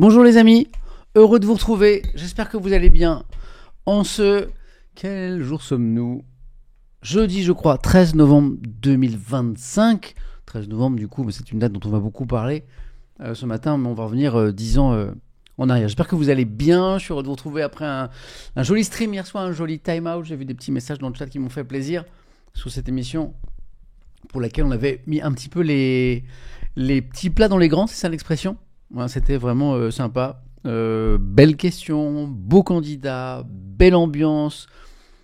Bonjour les amis, heureux de vous retrouver, j'espère que vous allez bien. En ce... Quel jour sommes-nous ? Jeudi je crois, 13 novembre 2025. 13 novembre du coup, mais c'est une date dont on va beaucoup parler ce matin, mais on va revenir 10 ans en arrière. J'espère que vous allez bien, je suis heureux de vous retrouver après un joli stream hier soir, un joli time out. J'ai vu des petits messages dans le chat qui m'ont fait plaisir sur cette émission pour laquelle on avait mis un petit peu les petits plats dans les grands, c'est ça l'expression ? Ouais, c'était vraiment sympa. Belle question, beau candidat, belle ambiance.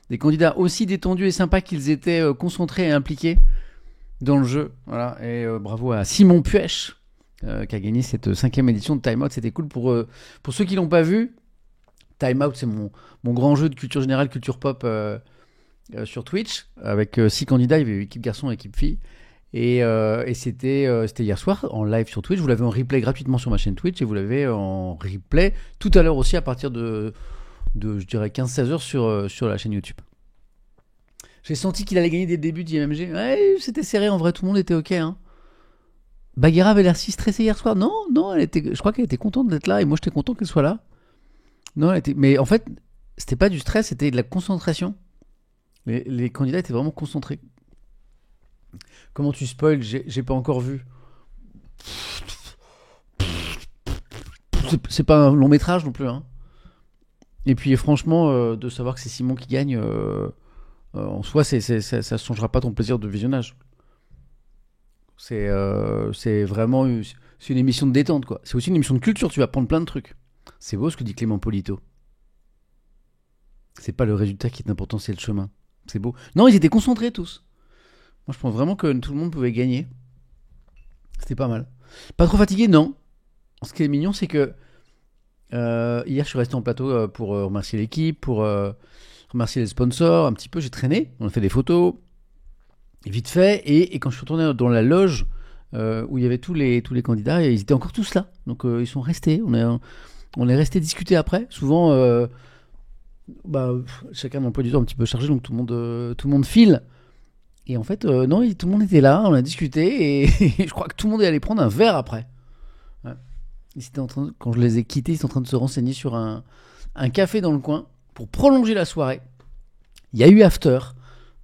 Des candidats aussi détendus et sympas qu'ils étaient concentrés et impliqués dans le jeu. Voilà. Et bravo à Simon Puech qui a gagné cette 5e édition de Time Out. C'était cool pour ceux qui ne l'ont pas vu. Time Out, c'est mon grand jeu de culture générale, culture pop sur Twitch. Avec 6 candidats, il y avait eu équipe garçon et équipe fille. Et c'était hier soir en live sur Twitch. Vous l'avez en replay gratuitement sur ma chaîne Twitch et vous l'avez en replay tout à l'heure aussi à partir de je dirais 15-16 heures sur la chaîne YouTube. J'ai senti qu'il allait gagner dès le début d'IMG. Ouais, c'était serré en vrai, tout le monde était ok. Hein. Bagheera avait l'air si stressée hier soir. Non, je crois qu'elle était contente d'être là et moi j'étais content qu'elle soit là. Non, mais en fait, c'était pas du stress, c'était de la concentration. Les candidats étaient vraiment concentrés. Comment tu spoil ? J'ai pas encore vu. C'est pas un long métrage non plus. Hein. Et puis franchement, de savoir que c'est Simon qui gagne, en soi, ça ne changera pas ton plaisir de visionnage. C'est vraiment c'est une émission de détente, quoi. C'est aussi une émission de culture, tu vas apprendre plein de trucs. C'est beau ce que dit Clément Polito. C'est pas le résultat qui est important, c'est le chemin. C'est beau. Non, ils étaient concentrés tous. Moi, je pense vraiment que tout le monde pouvait gagner. C'était pas mal. Pas trop fatigué, non. Ce qui est mignon, c'est que hier, je suis resté en plateau pour remercier l'équipe, pour remercier les sponsors. Un petit peu, j'ai traîné. On a fait des photos. Vite fait. Et quand je suis retourné dans la loge où il y avait tous les candidats, ils étaient encore tous là. Donc, ils sont restés. On est resté discuter après. Souvent, chacun a un emploi du temps un petit peu chargé, donc tout le monde file. Et en fait, non, tout le monde était là, on a discuté, et je crois que tout le monde est allé prendre un verre après. Ouais. Quand je les ai quittés, ils étaient en train de se renseigner sur un café dans le coin pour prolonger la soirée. Il y a eu after,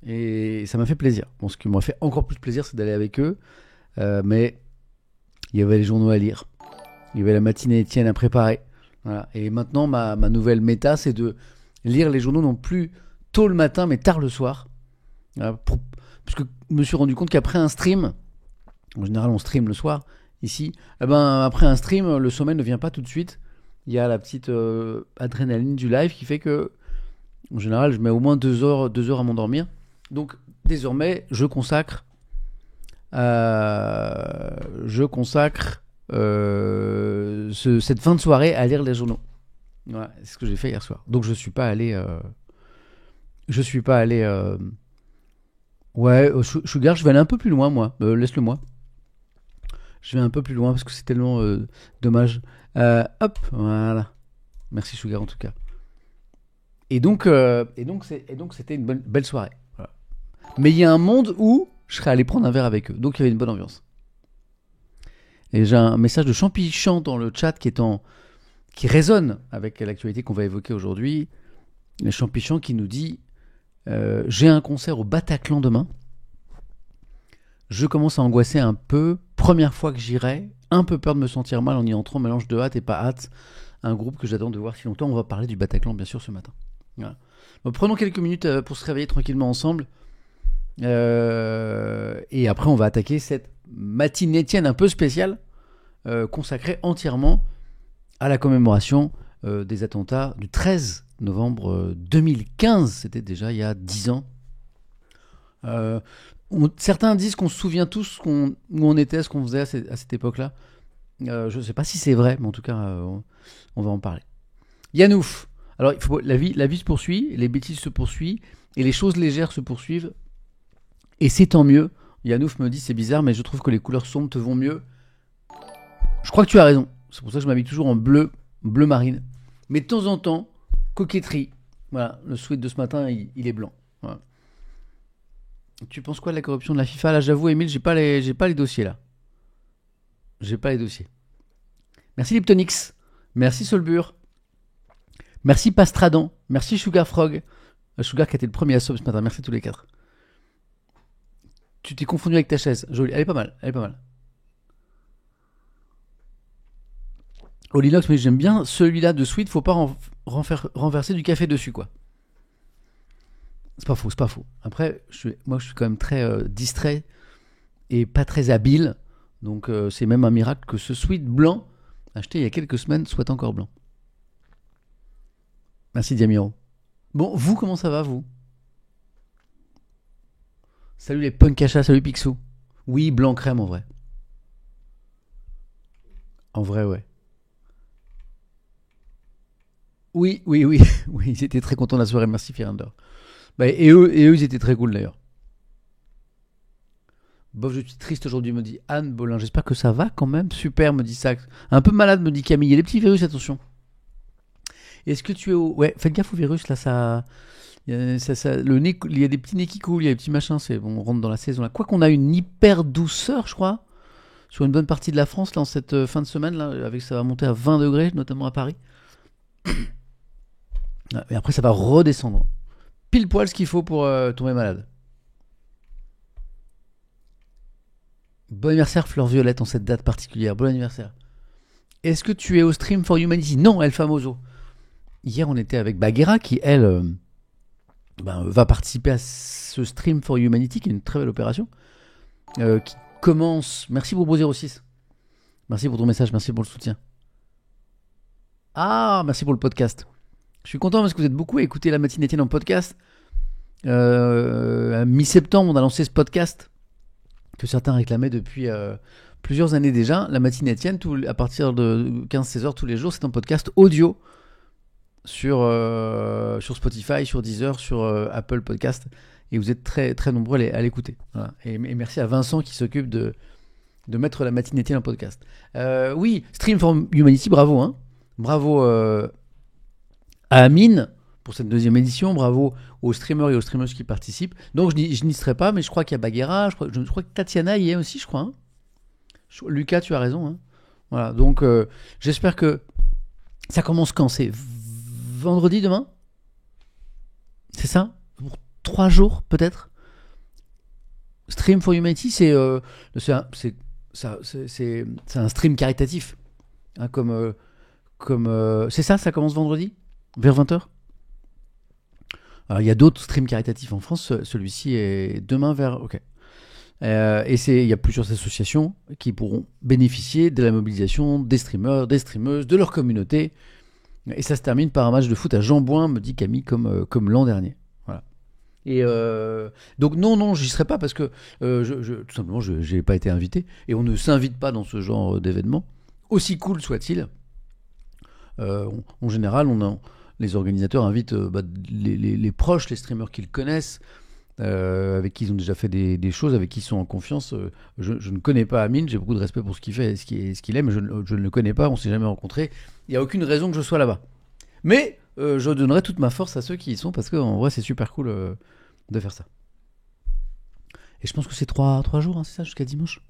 et ça m'a fait plaisir. Bon, ce qui m'a fait encore plus plaisir, c'est d'aller avec eux, mais il y avait les journaux à lire, il y avait la matinée Étienne à préparer. Voilà. Et maintenant, ma nouvelle méta, c'est de lire les journaux non plus tôt le matin, mais tard le soir. Voilà, parce que je me suis rendu compte qu'après un stream, en général on stream le soir, ici, après un stream, le sommeil ne vient pas tout de suite. Il y a la petite adrénaline du live qui fait que, en général, je mets au moins 2 heures à m'endormir. Donc, désormais, je consacre cette fin de soirée à lire les journaux. Voilà, c'est ce que j'ai fait hier soir. Donc, je suis pas allé... Ouais, Sugar, je vais aller un peu plus loin, moi. Laisse-le-moi. Je vais un peu plus loin parce que c'est tellement dommage. Hop, voilà. Merci Sugar en tout cas. Et donc c'était une belle soirée. Voilà. Mais il y a un monde où je serais allé prendre un verre avec eux. Donc il y avait une bonne ambiance. Et j'ai un message de Champichant dans le chat qui résonne avec l'actualité qu'on va évoquer aujourd'hui. Le Champichant qui nous dit... j'ai un concert au Bataclan demain. Je commence à angoisser un peu. Première fois que j'irai. Un peu peur de me sentir mal en y entrant. Mélange de hâte et pas hâte. Un groupe que j'attends de voir si longtemps. On va parler du Bataclan bien sûr ce matin. Voilà. Bon, prenons quelques minutes pour se réveiller tranquillement ensemble. Et après on va attaquer cette matinée Étienne un peu spéciale. Consacrée entièrement à la commémoration des attentats du 13 novembre 2015, c'était déjà il y a 10 ans. Certains disent qu'on se souvient tous où on était, ce qu'on faisait à cette époque-là. Je ne sais pas si c'est vrai, mais en tout cas, on va en parler. Yanouf. Alors, la vie se poursuit, les bêtises se poursuivent, et les choses légères se poursuivent, et c'est tant mieux. Yanouf me dit, c'est bizarre, mais je trouve que les couleurs sombres te vont mieux. Je crois que tu as raison. C'est pour ça que je m'habille toujours en bleu marine. Mais de temps en temps, coquetterie. Voilà, le sweat de ce matin, il est blanc. Voilà. Tu penses quoi de la corruption de la FIFA ? Là, j'avoue, Émile, j'ai pas les dossiers là. J'ai pas les dossiers. Merci Liptonix. Merci Solbur. Merci Pastradan. Merci Sugar Frog. Sugar qui a été le premier à sub ce matin. Merci à tous les 4. Tu t'es confondu avec ta chaise. Jolie. Elle est pas mal. Olinox, mais j'aime bien celui-là de Sweet. Faut pas renverser du café dessus, quoi. C'est pas faux. Après, moi, je suis quand même très distrait et pas très habile. Donc, c'est même un miracle que ce Sweet blanc, acheté il y a quelques semaines, soit encore blanc. Merci Diamiro. Bon, vous, comment ça va, vous? Salut les punkacha, salut Picsou. Oui, blanc crème en vrai. En vrai, ouais. Oui. Oui, ils étaient très contents de la soirée, merci Firander. Bah, et eux, ils étaient très cool d'ailleurs. Bof, je suis triste aujourd'hui, me dit Anne Bolin. J'espère que ça va quand même. Super, me dit Sax. Un peu malade, me dit Camille. Il y a des petits virus, attention. Est-ce que tu es au. Ouais, faites gaffe aux virus, là, ça. Le nez, il y a des petits nez qui coulent, il y a des petits machins. C'est bon, on rentre dans la saison là. Quoi qu'on a une hyper douceur, je crois, sur une bonne partie de la France, là, en cette fin de semaine, là, avec ça va monter à 20 degrés, notamment à Paris. Et après, ça va redescendre. Pile poil ce qu'il faut pour tomber malade. Bon anniversaire, Fleur Violette, en cette date particulière. Bon anniversaire. Est-ce que tu es au Stream for Humanity? Non, El Famoso. Hier, on était avec Baguera qui, elle, va participer à ce Stream for Humanity, qui est une très belle opération, qui commence. Merci pour Bro06. Merci pour ton message, merci pour le soutien. Ah, merci pour le podcast. Je suis content parce que vous êtes beaucoup à écouter la matinée Étienne en podcast. À mi-septembre, on a lancé ce podcast que certains réclamaient depuis plusieurs années déjà. La matinée Étienne, à partir de 15-16h tous les jours, c'est un podcast audio sur Spotify, sur Deezer, sur Apple Podcast. Et vous êtes très, très nombreux à l'écouter. Voilà. Et merci à Vincent qui s'occupe de mettre la matinée Étienne en podcast. Oui, Stream for Humanity, bravo. Hein. Bravo à Amine pour cette deuxième édition. Bravo aux streamers et aux streameuses qui participent. Donc je n'y serai pas, mais je crois qu'il y a Baguera. Je crois que Tatiana y est aussi, je crois. Hein. Lucas, tu as raison. Hein. Voilà, donc j'espère que ça commence quand? C'est vendredi demain? C'est ça? Pour 3 jours peut-être? Stream for Humanity, c'est un stream caritatif. Hein, c'est ça commence vendredi? Vers 20h? Alors, il y a d'autres streams caritatifs en France. Celui-ci est demain vers. Ok. Et il y a plusieurs associations qui pourront bénéficier de la mobilisation des streamers, des streameuses, de leur communauté. Et ça se termine par un match de foot à Jambouin, me dit Camille, comme l'an dernier. Voilà. Et donc non, j'y serai pas parce que tout simplement, je n'ai pas été invité. Et on ne s'invite pas dans ce genre d'événement, aussi cool soit-il. En général, les organisateurs invitent les proches, les streamers qu'ils connaissent, avec qui ils ont déjà fait des choses, avec qui ils sont en confiance. Je ne connais pas Amine, j'ai beaucoup de respect pour ce qu'il fait et ce qu'il est, mais je ne le connais pas, on ne s'est jamais rencontrés. Il n'y a aucune raison que je sois là-bas. Mais je donnerai toute ma force à ceux qui y sont, parce qu'en vrai, c'est super cool de faire ça. Et je pense que c'est 3 jours, hein, c'est ça, jusqu'à dimanche.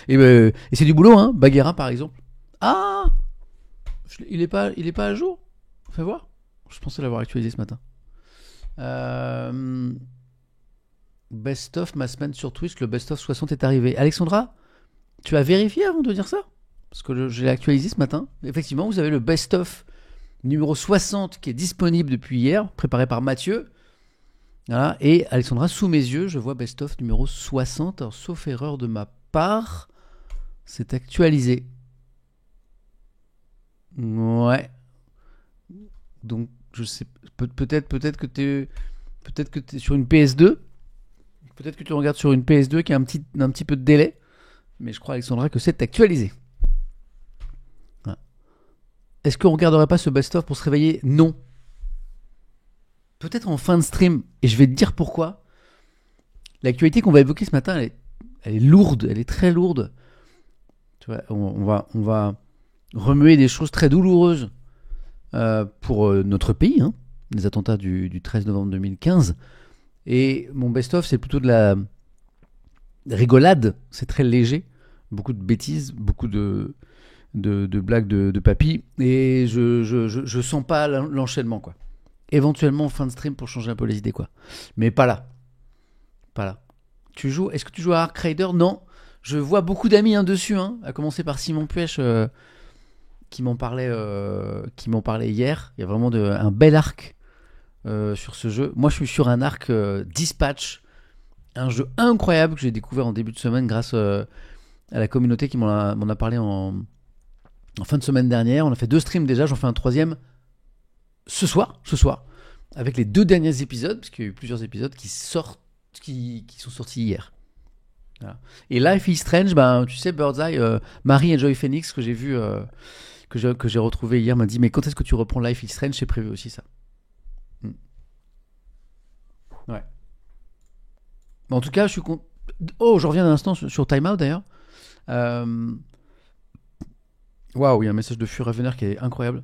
Et c'est du boulot, hein. Baguera, par exemple. Ah, il est pas à jour. Fais voir. Je pensais l'avoir actualisé ce matin. Best of ma semaine sur Twitch, le Best of 60 est arrivé. Alexandra, tu as vérifié avant de dire ça? Parce que je l'ai actualisé ce matin. Effectivement, vous avez le Best of numéro 60 qui est disponible depuis hier, préparé par Mathieu. Voilà. Et Alexandra, sous mes yeux, je vois Best of numéro 60. Alors, sauf erreur de ma part, c'est actualisé. Ouais. Donc, je sais, peut-être que tu es sur une PS2. Peut-être que tu regardes sur une PS2 qui a un petit peu de délai. Mais je crois, Alexandra, que c'est actualisé. Voilà. Est-ce qu'on ne regarderait pas ce best-of pour se réveiller? Non. Peut-être en fin de stream. Et je vais te dire pourquoi. L'actualité qu'on va évoquer ce matin, elle est lourde. Elle est très lourde. Tu vois, on va remuer des choses très douloureuses pour notre pays. Hein, les attentats du 13 novembre 2015. Et mon best-of, c'est plutôt de la rigolade. C'est très léger. Beaucoup de bêtises, beaucoup de de blagues de papy. Et je sens pas l'enchaînement, quoi. Éventuellement, fin de stream pour changer un peu les idées, quoi. Mais pas là. Pas là. Est-ce que tu joues à Ark Raider? Non. Je vois beaucoup d'amis dessus, à commencer par Simon Puech qui m'en parlait hier. Il y a vraiment un bel arc sur ce jeu. Moi, je suis sur un arc Dispatch, un jeu incroyable que j'ai découvert en début de semaine grâce à la communauté qui m'en a parlé en fin de semaine dernière. On a fait 2 streams déjà, j'en fais un 3e ce soir, avec les 2 derniers épisodes, parce qu'il y a eu plusieurs épisodes qui sont sortis hier. Voilà. Et Life is Strange, tu sais, Birdseye, Marie et Joy Phoenix, que j'ai vu, que j'ai retrouvé hier, m'a dit, mais quand est-ce que tu reprends Life is Strange? J'ai prévu aussi ça. Ouais. En tout cas, je suis content. Oh, je reviens d'un instant sur Time Out d'ailleurs. Waouh, il y a un message de Furavener qui est incroyable.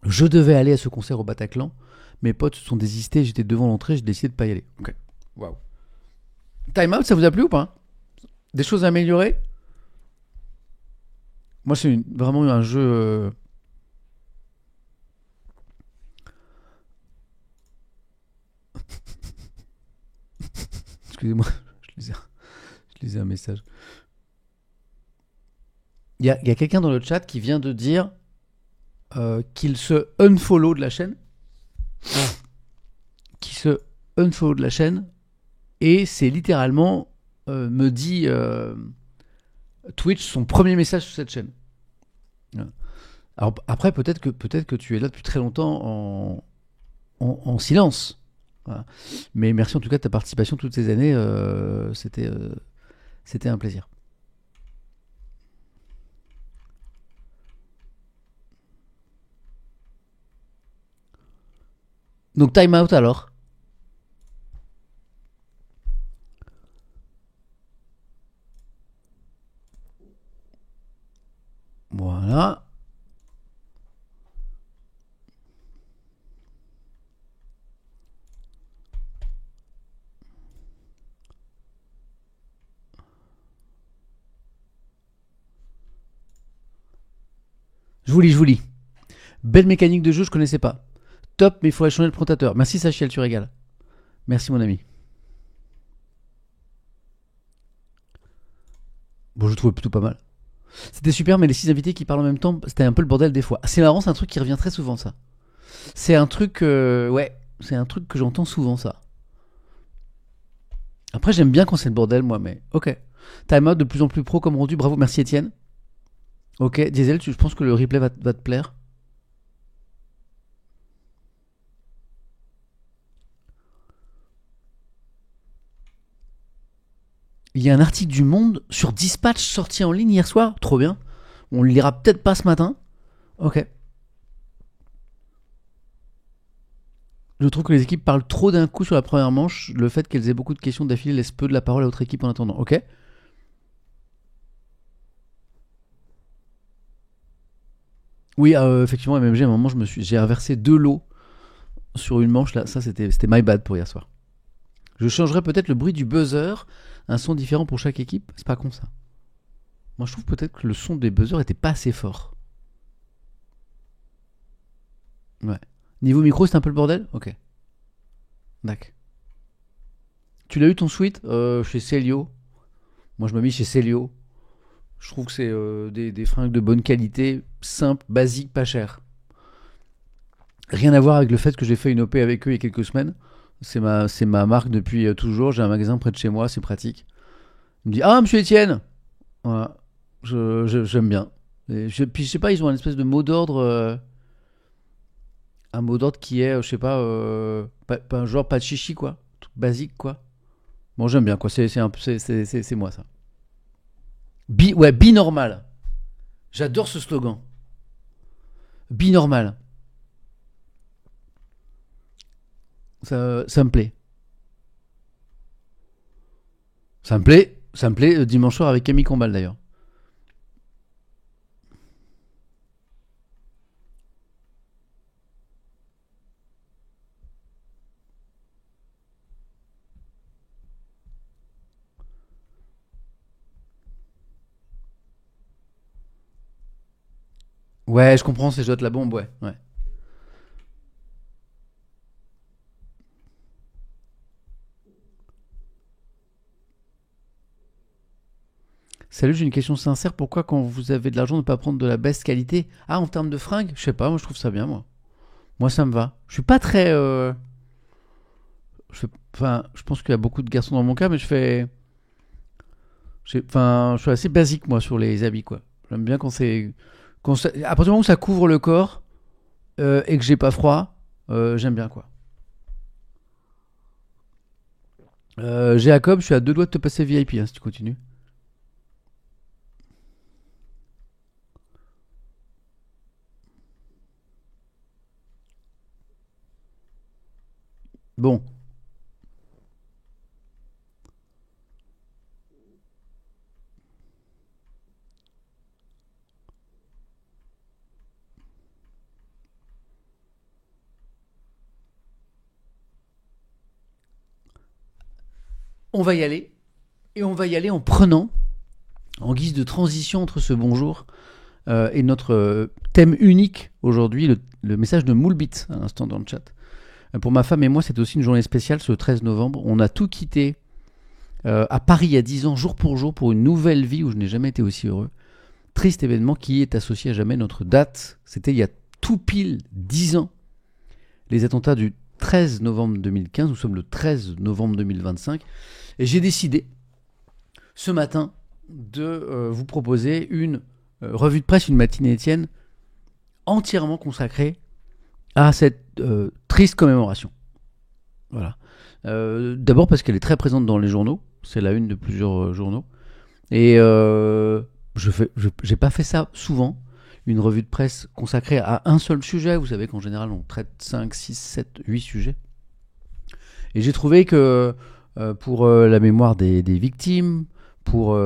Je devais aller à ce concert au Bataclan. Mes potes se sont désistés, j'étais devant l'entrée, j'ai décidé de pas y aller. Ok. Waouh. Time Out, ça vous a plu ou pas? Des choses à améliorer? Moi, c'est vraiment un jeu. Excusez-moi, je lisais un message. Il y a quelqu'un dans le chat qui vient de dire qu'il se unfollow de la chaîne. Qui se unfollow de la chaîne. Et c'est littéralement, me dit Twitch, son premier message sur cette chaîne. Alors après, peut-être que tu es là depuis très longtemps en silence. Voilà. Mais merci en tout cas de ta participation toutes ces années. C'était un plaisir. Donc time out alors. Voilà. Je vous lis. Belle mécanique de jeu, je connaissais pas. Top, mais il faudrait changer le présentateur. Merci Sachiel, tu régales. Merci mon ami. Bon, je trouvais plutôt pas mal. C'était super, mais les 6 invités qui parlent en même temps, c'était un peu le bordel des fois. C'est marrant, c'est un truc qui revient très souvent, ça. C'est un truc, ouais, c'est un truc que j'entends souvent, ça. Après, j'aime bien quand c'est le bordel, moi, mais ok. Time out de plus en plus pro comme rendu, bravo, merci Étienne. Ok, Diesel, je pense que le replay va te plaire. Il y a un article du Monde sur Dispatch sorti en ligne hier soir, trop bien. On le lira peut-être pas ce matin. Ok. Je trouve que les équipes parlent trop d'un coup sur la première manche. Le fait qu'elles aient beaucoup de questions d'affilée laisse peu de la parole à l'autre équipe en attendant. Ok. Oui, effectivement, MMG, à un moment, j'ai inversé 2 lots sur une manche. Là, ça, c'était my bad pour hier soir. Je changerais peut-être le bruit du buzzer. Un son différent pour chaque équipe. C'est pas con, ça. Moi, je trouve peut-être que le son des buzzers était pas assez fort. Ouais. Niveau micro, c'est un peu le bordel? Ok. D'accord. Tu l'as eu ton suite chez Celio. Moi, je m'ai mis chez Celio. Je trouve que c'est des fringues de bonne qualité, simples, basiques, pas chères. Rien à voir avec le fait que j'ai fait une OP avec eux il y a quelques semaines. C'est ma marque depuis toujours. J'ai un magasin près de chez moi, c'est pratique. Il me dit ah, monsieur Étienne. Voilà. J'aime bien. Puis je sais pas, ils ont une espèce de mot d'ordre. Un mot d'ordre qui est, je sais pas, pas genre pas de chichi quoi. Truc basique quoi. Bon, j'aime bien quoi. C'est moi ça. Ouais, bi-normal. J'adore ce slogan. Bi-normal. Ça me plaît. Ça me plaît dimanche soir avec Camille Combal d'ailleurs. Ouais, je comprends, c'est Jotte la bombe, ouais. Ouais. Salut, j'ai une question sincère. Pourquoi, quand vous avez de l'argent, ne pas prendre de la baisse qualité? Ah, en termes de fringues? Je sais pas, moi je trouve ça bien, moi. Moi, ça me va. Je suis pas très. Enfin, je pense qu'il y a beaucoup de garçons dans mon cas, mais je fais. Enfin, je suis assez basique, moi, sur les habits, quoi. J'aime bien quand c'est. À partir du moment où ça couvre le corps et que j'ai pas froid, j'aime bien, quoi. Jacob, je suis à deux doigts de te passer VIP, hein, si tu continues. Bon, on va y aller. Et on va y aller en prenant, en guise de transition entre ce bonjour et notre thème unique aujourd'hui, le message de Moulbit à l'instant dans le chat. Pour ma femme et moi, c'est aussi une journée spéciale ce 13 novembre. On a tout quitté à Paris il y a 10 ans, jour pour une nouvelle vie où je n'ai jamais été aussi heureux. Triste événement qui est associé à jamais notre date. C'était il y a tout pile 10 ans. Les attentats du 13 novembre 2015, nous sommes le 13 novembre 2025. Et j'ai décidé ce matin de vous proposer une revue de presse, une matinée Étienne, entièrement consacrée à cette triste commémoration. Voilà. D'abord parce qu'elle est très présente dans les journaux. C'est la une de plusieurs journaux. Et j'ai pas fait ça souvent. Une revue de presse consacrée à un seul sujet. Vous savez qu'en général, on traite 5, 6, 7, 8 sujets. Et j'ai trouvé que pour la mémoire des victimes, pour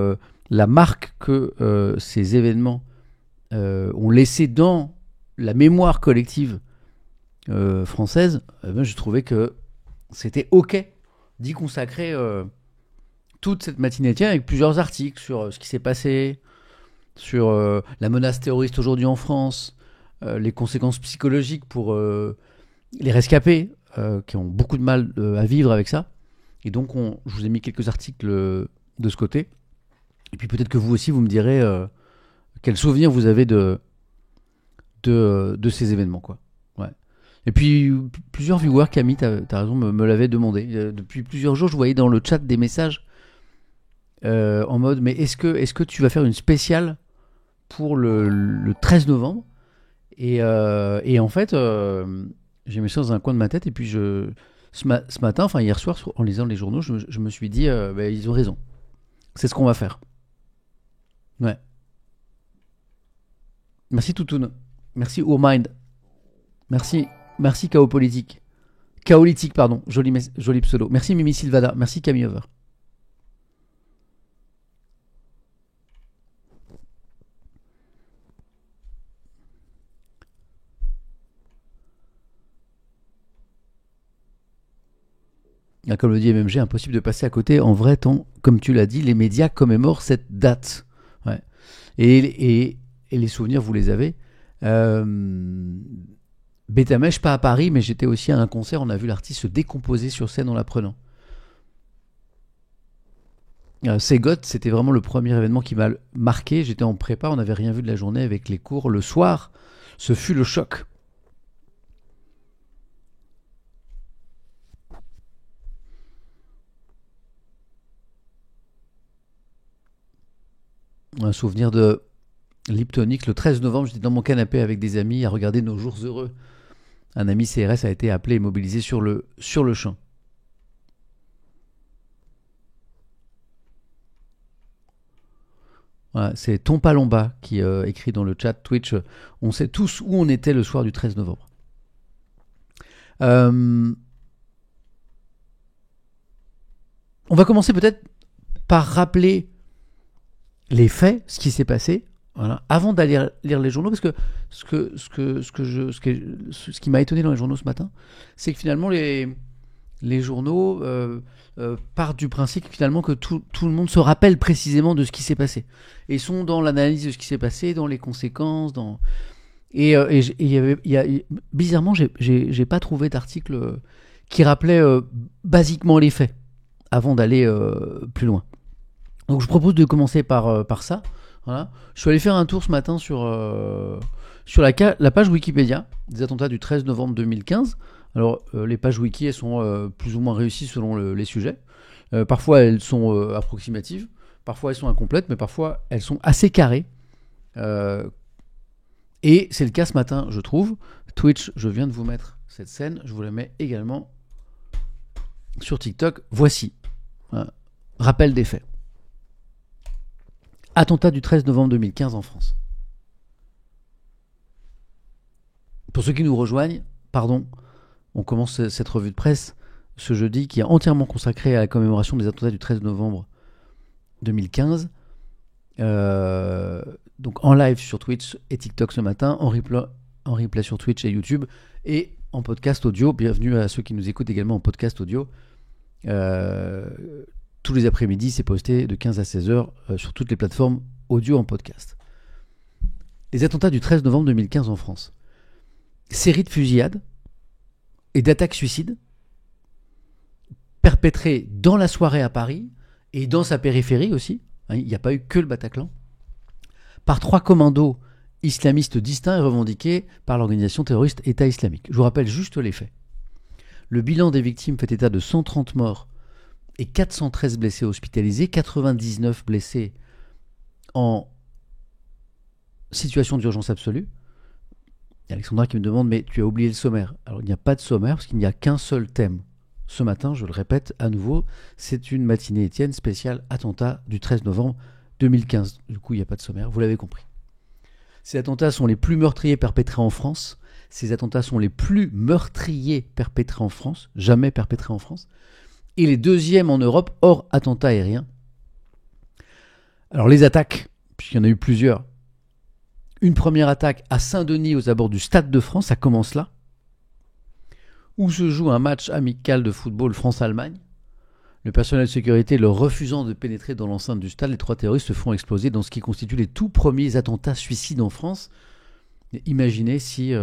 la marque que ces événements ont laissé dans la mémoire collective française, je trouvais que c'était OK d'y consacrer toute cette matinée avec plusieurs articles sur ce qui s'est passé, sur la menace terroriste aujourd'hui en France, les conséquences psychologiques pour les rescapés qui ont beaucoup de mal à vivre avec ça. Et donc, je vous ai mis quelques articles de ce côté. Et puis peut-être que vous aussi, vous me direz quel souvenir vous avez de ces événements, quoi. Ouais. Et puis, plusieurs viewers, Camille, t'as raison, me l'avaient demandé. Depuis plusieurs jours, je voyais dans le chat des messages en mode, mais est-ce que tu vas faire une spéciale pour le 13 novembre et en fait, j'ai mis ça dans un coin de ma tête. Et puis, ce matin, enfin hier soir, en lisant les journaux, je me suis dit, ils ont raison. C'est ce qu'on va faire. Ouais. Merci Toutoun. Merci Urmind. Merci. Merci Chaos Politique. Chaolytique, pardon. Joli pseudo. Merci Mimi Silvada. Merci Camille Over. Ah, comme le dit MMG, impossible de passer à côté. En vrai, comme tu l'as dit, les médias commémorent cette date. Ouais. Et les souvenirs, vous les avez. Bétamèche, pas à Paris, mais j'étais aussi à un concert. On a vu l'artiste se décomposer sur scène en l'apprenant. Ségoth, c'était vraiment le premier événement qui m'a marqué. J'étais en prépa, on n'avait rien vu de la journée avec les cours. Le soir, ce fut le choc. Un souvenir de Liptonic. Le 13 novembre, j'étais dans mon canapé avec des amis à regarder Nos Jours Heureux. Un ami CRS a été appelé et mobilisé sur le champ. Voilà, c'est Ton Palomba qui écrit dans le chat Twitch. On sait tous où on était le soir du 13 novembre. On va commencer peut-être par rappeler les faits, ce qui s'est passé, voilà, avant d'aller lire les journaux, parce que ce qui m'a étonné dans les journaux ce matin, c'est que finalement les journaux partent du principe finalement que tout le monde se rappelle précisément de ce qui s'est passé. Et ils sont dans l'analyse de ce qui s'est passé, dans les conséquences, Bizarrement, j'ai pas trouvé d'article qui rappelait basiquement les faits avant d'aller plus loin. Donc je propose de commencer par ça. Voilà. Je suis allé faire un tour ce matin sur la page Wikipédia des attentats du 13 novembre 2015. Alors les pages wiki, elles sont plus ou moins réussies selon les sujets. Parfois elles sont approximatives, parfois elles sont incomplètes, mais parfois elles sont assez carrées. Et c'est le cas ce matin, je trouve. Twitch, je viens de vous mettre cette scène, je vous la mets également sur TikTok. Voici. Rappel des faits. Attentat du 13 novembre 2015 en France. Pour ceux qui nous rejoignent, pardon, on commence cette revue de presse ce jeudi qui est entièrement consacrée à la commémoration des attentats du 13 novembre 2015. Donc en live sur Twitch et TikTok ce matin, en replay sur Twitch et YouTube, et en podcast audio. Bienvenue à ceux qui nous écoutent également en podcast audio. Tous les après-midi, c'est posté de 15 à 16 heures sur toutes les plateformes audio en podcast. Les attentats du 13 novembre 2015 en France. Série de fusillades et d'attaques suicides perpétrées dans la soirée à Paris et dans sa périphérie aussi. Il n'y a pas eu que le Bataclan. Par 3 commandos islamistes distincts et revendiqués par l'organisation terroriste État islamique. Je vous rappelle juste les faits. Le bilan des victimes fait état de 130 morts et 413 blessés hospitalisés, 99 blessés en situation d'urgence absolue. Il y a Alexandra qui me demande, mais tu as oublié le sommaire. Alors il n'y a pas de sommaire parce qu'il n'y a qu'un seul thème. Ce matin, je le répète à nouveau, c'est une matinée Étienne spéciale attentat du 13 novembre 2015. Du coup, il n'y a pas de sommaire, vous l'avez compris. Ces attentats sont les plus meurtriers perpétrés en France. Ces attentats sont les plus meurtriers perpétrés en France, jamais perpétrés en France. Et les deuxièmes en Europe, hors attentats aériens. Alors les attaques, puisqu'il y en a eu plusieurs. Une première attaque à Saint-Denis aux abords du Stade de France, ça commence là, où se joue un match amical de football France-Allemagne. Le personnel de sécurité leur refusant de pénétrer dans l'enceinte du stade, les 3 terroristes se font exploser dans ce qui constitue les tout premiers attentats suicides en France. Et imaginez si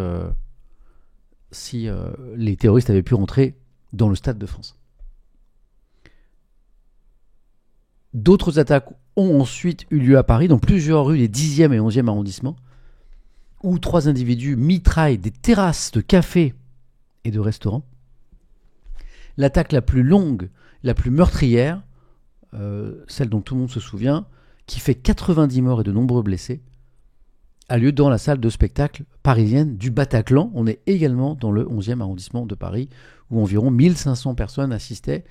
les terroristes avaient pu rentrer dans le Stade de France. D'autres attaques ont ensuite eu lieu à Paris, dans plusieurs rues des 10e et 11e arrondissements, où 3 individus mitraillent des terrasses de cafés et de restaurants. L'attaque la plus longue, la plus meurtrière, celle dont tout le monde se souvient, qui fait 90 morts et de nombreux blessés, a lieu dans la salle de spectacle parisienne du Bataclan. On est également dans le 11e arrondissement de Paris, où environ 1500 personnes assistaient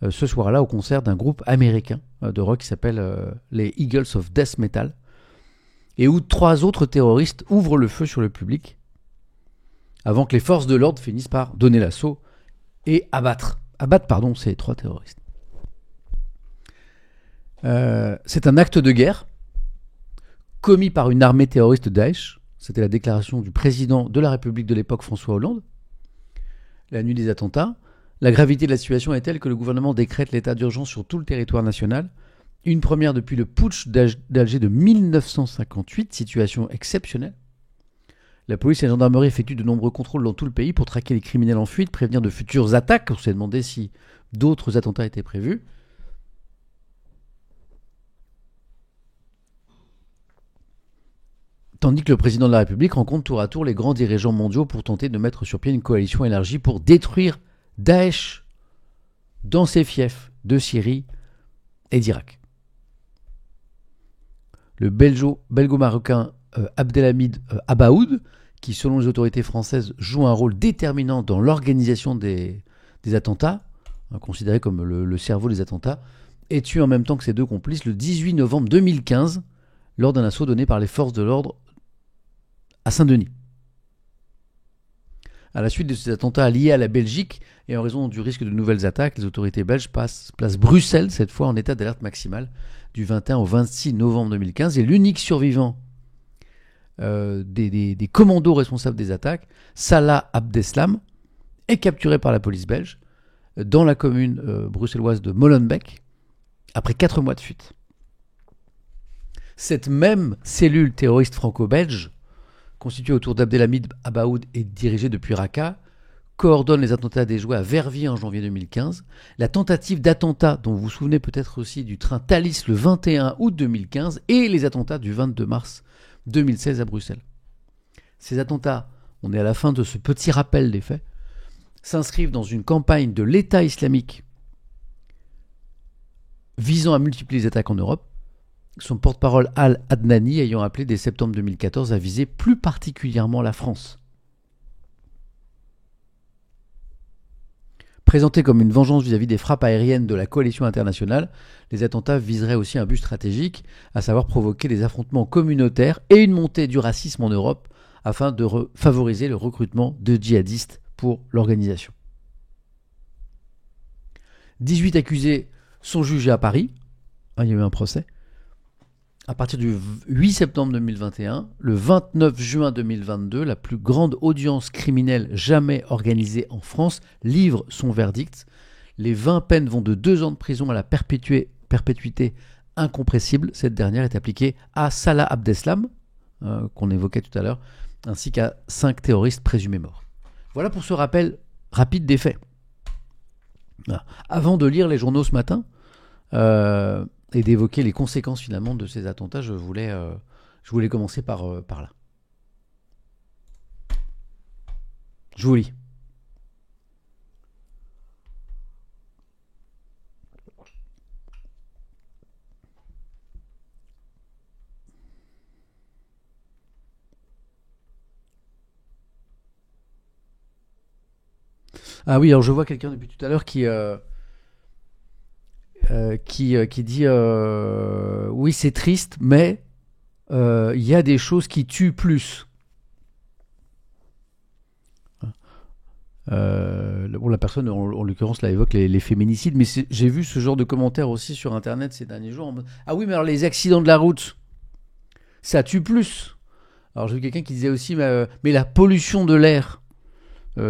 ce soir-là au concert d'un groupe américain de rock qui s'appelle les Eagles of Death Metal, et où 3 autres terroristes ouvrent le feu sur le public avant que les forces de l'ordre finissent par donner l'assaut et abattre ces 3 terroristes. C'est un acte de guerre commis par une armée terroriste Daesh. C'était la déclaration du président de la République de l'époque, François Hollande, la nuit des attentats. La gravité de la situation est telle que le gouvernement décrète l'état d'urgence sur tout le territoire national. Une première depuis le putsch d'Alger de 1958, situation exceptionnelle. La police et la gendarmerie effectuent de nombreux contrôles dans tout le pays pour traquer les criminels en fuite, prévenir de futures attaques. On s'est demandé si d'autres attentats étaient prévus. Tandis que le président de la République rencontre tour à tour les grands dirigeants mondiaux pour tenter de mettre sur pied une coalition élargie pour détruire Daesh dans ses fiefs de Syrie et d'Irak. Le belgo-marocain Abdelhamid Abaoud, qui selon les autorités françaises joue un rôle déterminant dans l'organisation des attentats, considéré comme le cerveau des attentats, est tué en même temps que ses 2 complices le 18 novembre 2015 lors d'un assaut donné par les forces de l'ordre à Saint-Denis. À la suite de ces attentats liés à la Belgique et en raison du risque de nouvelles attaques, les autorités belges placent Bruxelles, cette fois en état d'alerte maximale, du 21 au 26 novembre 2015. Et l'unique survivant des commandos responsables des attaques, Salah Abdeslam, est capturé par la police belge dans la commune bruxelloise de Molenbeek après 4 mois de fuite. Cette même cellule terroriste franco-belge constitué autour d'Abdelhamid Abaoud et dirigé depuis Raqqa, coordonne les attentats déjoués à Verviers en janvier 2015, la tentative d'attentat dont vous vous souvenez peut-être aussi du train Thalys le 21 août 2015 et les attentats du 22 mars 2016 à Bruxelles. Ces attentats, on est à la fin de ce petit rappel des faits, s'inscrivent dans une campagne de l'État islamique visant à multiplier les attaques en Europe, son porte-parole Al-Adnani ayant appelé dès septembre 2014 à viser plus particulièrement la France. Présentés comme une vengeance vis-à-vis des frappes aériennes de la coalition internationale, les attentats viseraient aussi un but stratégique, à savoir provoquer des affrontements communautaires et une montée du racisme en Europe afin de favoriser le recrutement de djihadistes pour l'organisation. 18 accusés sont jugés à Paris. Il y a eu un procès. À partir du 8 septembre 2021, le 29 juin 2022, la plus grande audience criminelle jamais organisée en France livre son verdict. Les 20 peines vont de 2 ans de prison à la perpétuité incompressible. Cette dernière est appliquée à Salah Abdeslam, qu'on évoquait tout à l'heure, ainsi qu'à 5 terroristes présumés morts. Voilà pour ce rappel rapide des faits. Avant de lire les journaux ce matin, et d'évoquer les conséquences finalement de ces attentats, je voulais commencer par là. Je vous lis. Ah oui, alors je vois quelqu'un depuis tout à l'heure qui dit oui, c'est triste, mais il y a des choses qui tuent plus. La personne en l'occurrence là évoque les féminicides, mais j'ai vu ce genre de commentaires aussi sur internet ces derniers jours. Ah oui, mais alors les accidents de la route, ça tue plus. Alors j'ai vu quelqu'un qui disait aussi mais la pollution de l'air,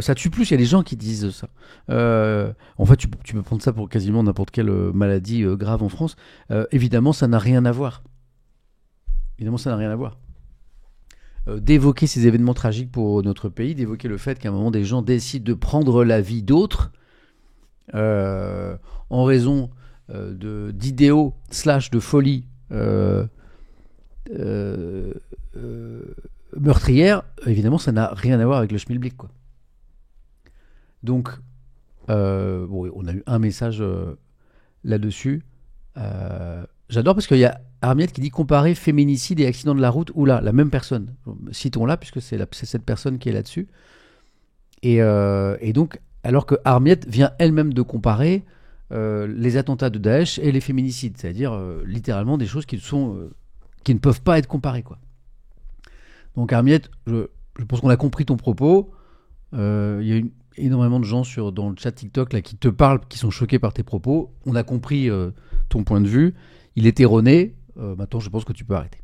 ça tue plus. Il y a des gens qui disent ça. En fait, tu peux prendre ça pour quasiment n'importe quelle maladie grave en France. Évidemment, ça n'a rien à voir. D'évoquer ces événements tragiques pour notre pays, d'évoquer le fait qu'à un moment des gens décident de prendre la vie d'autres en raison d'idéaux / de folie meurtrière, évidemment, ça n'a rien à voir avec le schmilblick, quoi. Donc, on a eu un message là-dessus. J'adore parce qu'il y a Armiette qui dit comparer féminicide et accident de la route. Oula, la même personne. Citons-la puisque c'est cette personne qui est là-dessus. Et donc, alors que Armiette vient elle-même de comparer les attentats de Daesh et les féminicides, c'est-à-dire littéralement des choses qui ne peuvent pas être comparées, quoi. Donc Armiette, je pense qu'on a compris ton propos. Il y a énormément de gens dans le chat TikTok là, qui te parlent, qui sont choqués par tes propos. On a compris ton point de vue. Il est erroné. Maintenant, je pense que tu peux arrêter.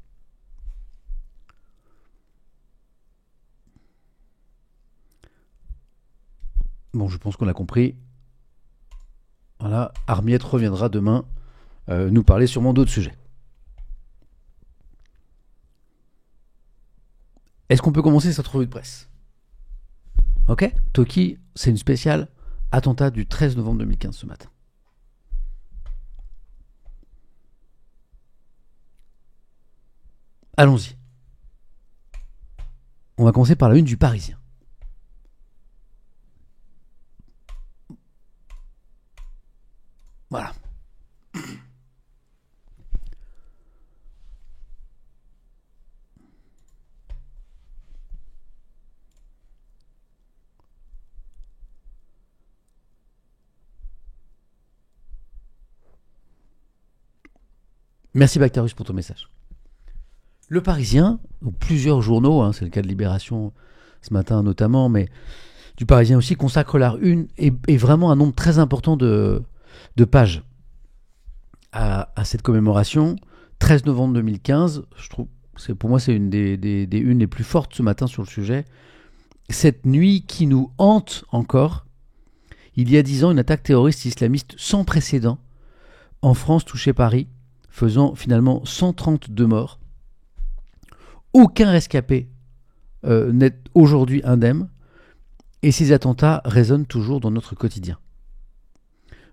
Bon, je pense qu'on a compris. Voilà, Armiette reviendra demain nous parler sûrement d'autres sujets. Est-ce qu'on peut commencer cette revue de presse ? Ok, Toki, c'est une spéciale attentat du 13 novembre 2015 ce matin. Allons-y. On va commencer par la une du Parisien. Voilà. Merci Bactarius pour ton message. Le Parisien, ou plusieurs journaux, c'est le cas de Libération ce matin notamment, mais du Parisien aussi, consacre la une et vraiment un nombre très important de pages à cette commémoration. 13 novembre 2015, je trouve, pour moi c'est une des unes les plus fortes ce matin sur le sujet. Cette nuit qui nous hante encore. Il y a 10 ans, une attaque terroriste islamiste sans précédent en France touchait Paris, faisant finalement 132 morts. Aucun rescapé n'est aujourd'hui indemne et ces attentats résonnent toujours dans notre quotidien.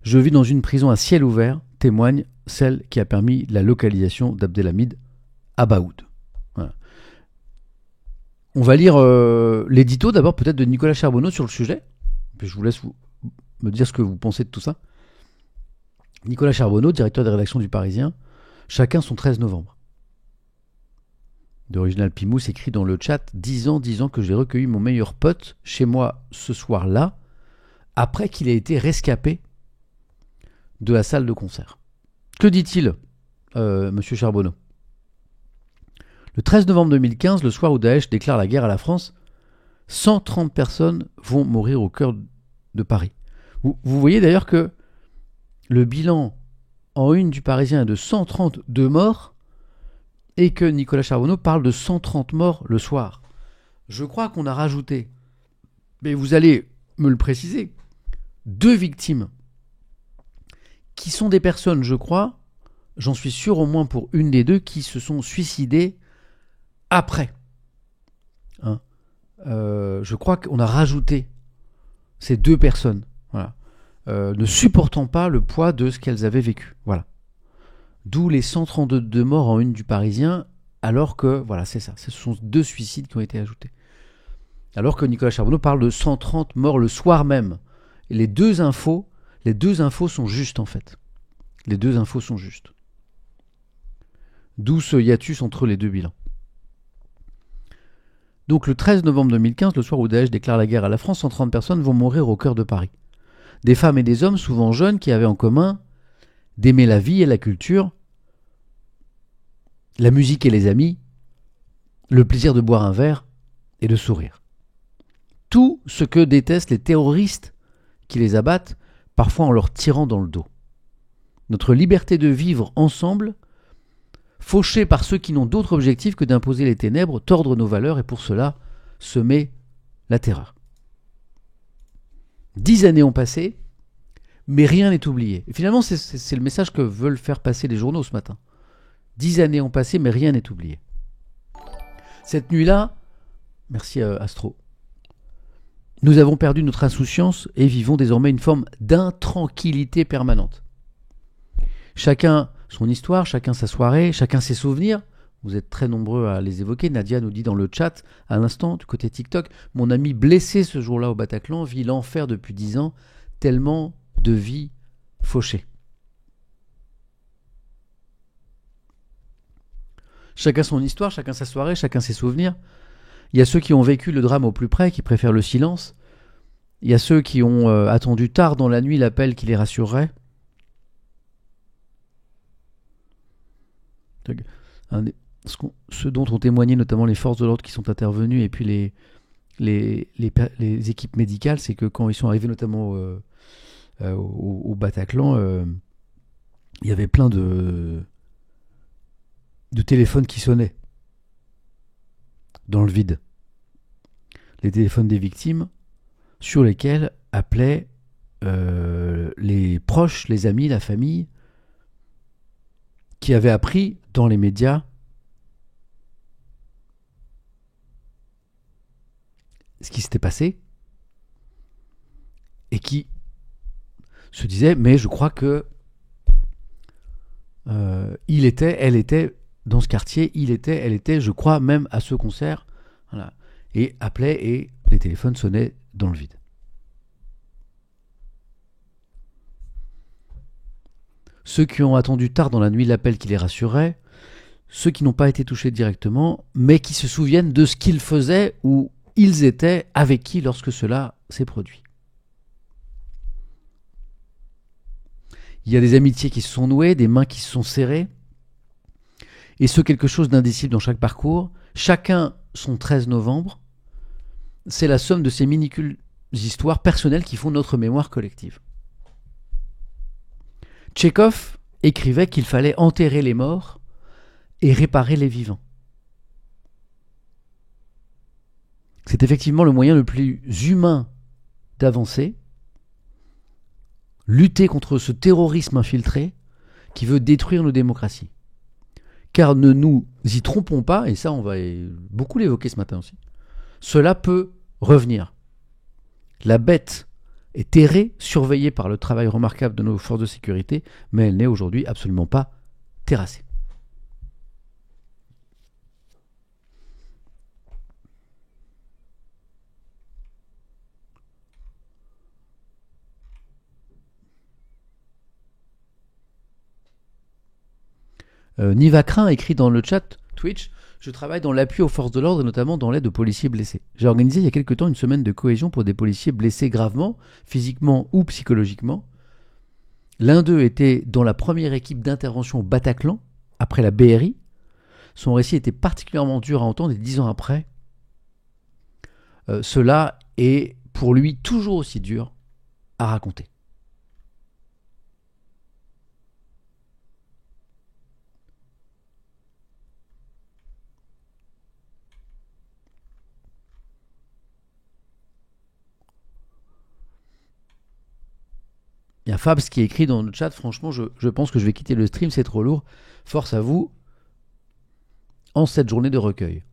Je vis dans une prison à ciel ouvert, témoigne celle qui a permis la localisation d'Abdelhamid Abaoud. Voilà. On va lire l'édito d'abord peut-être de Nicolas Charbonneau sur le sujet, puis je vous laisse me dire ce que vous pensez de tout ça. Nicolas Charbonneau, directeur des rédactions du Parisien, chacun son 13 novembre. D'Original Pimous écrit dans le chat 10 ans que j'ai recueilli mon meilleur pote chez moi ce soir-là, après qu'il ait été rescapé de la salle de concert. Que dit-il, monsieur Charbonneau ? Le 13 novembre 2015, le soir où Daesh déclare la guerre à la France, 130 personnes vont mourir au cœur de Paris. Vous voyez d'ailleurs que le bilan en une du Parisien est de 132 morts et que Nicolas Charbonneau parle de 130 morts le soir. Je crois qu'on a rajouté, mais vous allez me le préciser, 2 victimes qui sont des personnes, je crois, j'en suis sûr au moins pour une des 2, qui se sont suicidées après. Hein, je crois qu'on a rajouté ces 2 personnes, voilà, ne supportant pas le poids de ce qu'elles avaient vécu. Voilà. D'où les 132 morts en une du Parisien, alors que, voilà, c'est ça, ce sont 2 suicides qui ont été ajoutés. Alors que Nicolas Charbonneau parle de 130 morts le soir même. Et les deux infos sont justes en fait. Les 2 infos sont justes. D'où ce hiatus entre les 2 bilans. Donc le 13 novembre 2015, le soir où Daesh déclare la guerre à la France, 130 personnes vont mourir au cœur de Paris. Des femmes et des hommes, souvent jeunes, qui avaient en commun d'aimer la vie et la culture, la musique et les amis, le plaisir de boire un verre et de sourire. Tout ce que détestent les terroristes qui les abattent, parfois en leur tirant dans le dos. Notre liberté de vivre ensemble, fauchée par ceux qui n'ont d'autre objectif que d'imposer les ténèbres, tordre nos valeurs et pour cela semer la terreur. 10 années ont passé, mais rien n'est oublié. Et finalement, c'est le message que veulent faire passer les journaux ce matin. 10 années ont passé, mais rien n'est oublié. Cette nuit-là, merci Astro, nous avons perdu notre insouciance et vivons désormais une forme d'intranquillité permanente. Chacun son histoire, chacun sa soirée, chacun ses souvenirs. Vous êtes très nombreux à les évoquer. Nadia nous dit dans le chat, à l'instant, du côté TikTok, mon ami blessé ce jour-là au Bataclan vit l'enfer depuis 10 ans, tellement de vies fauchées. Chacun son histoire, chacun sa soirée, chacun ses souvenirs. Il y a ceux qui ont vécu le drame au plus près, qui préfèrent le silence. Il y a ceux qui ont attendu tard dans la nuit l'appel qui les rassurerait. Ce dont ont témoigné notamment les forces de l'ordre qui sont intervenues et puis les équipes médicales, c'est que quand ils sont arrivés notamment au Bataclan, il y avait plein de téléphones qui sonnaient dans le vide. Les téléphones des victimes sur lesquels appelaient les proches, les amis, la famille, qui avaient appris dans les médias ce qui s'était passé et qui se disaient mais je crois que elle était dans ce quartier, elle était, je crois même à ce concert, voilà. Et appelait et les téléphones sonnaient dans le vide. Ceux qui ont attendu tard dans la nuit l'appel qui les rassurait, ceux qui n'ont pas été touchés directement, mais qui se souviennent de ce qu'ils faisaient ou ils étaient avec qui lorsque cela s'est produit. Il y a des amitiés qui se sont nouées, des mains qui se sont serrées, et ce quelque chose d'indicible dans chaque parcours, chacun son 13 novembre, c'est la somme de ces minuscules histoires personnelles qui font notre mémoire collective. Tchekhov écrivait qu'il fallait enterrer les morts et réparer les vivants. C'est effectivement le moyen le plus humain d'avancer, lutter contre ce terrorisme infiltré qui veut détruire nos démocraties. Car ne nous y trompons pas, et ça on va beaucoup l'évoquer ce matin aussi, cela peut revenir. La bête est terrée, surveillée par le travail remarquable de nos forces de sécurité, mais elle n'est aujourd'hui absolument pas terrassée. Nivacrin écrit dans le chat Twitch: je travaille dans l'appui aux forces de l'ordre et notamment dans l'aide aux policiers blessés. J'ai organisé il y a quelque temps une semaine de cohésion pour des policiers blessés gravement, physiquement ou psychologiquement. L'un d'eux était dans la première équipe d'intervention au Bataclan, après la BRI. Son récit était particulièrement dur à entendre et 10 ans après, cela est pour lui toujours aussi dur à raconter. Il y a Fabs qui écrit dans le chat: franchement, je pense que je vais quitter le stream, c'est trop lourd. Force à vous en cette journée de recueil.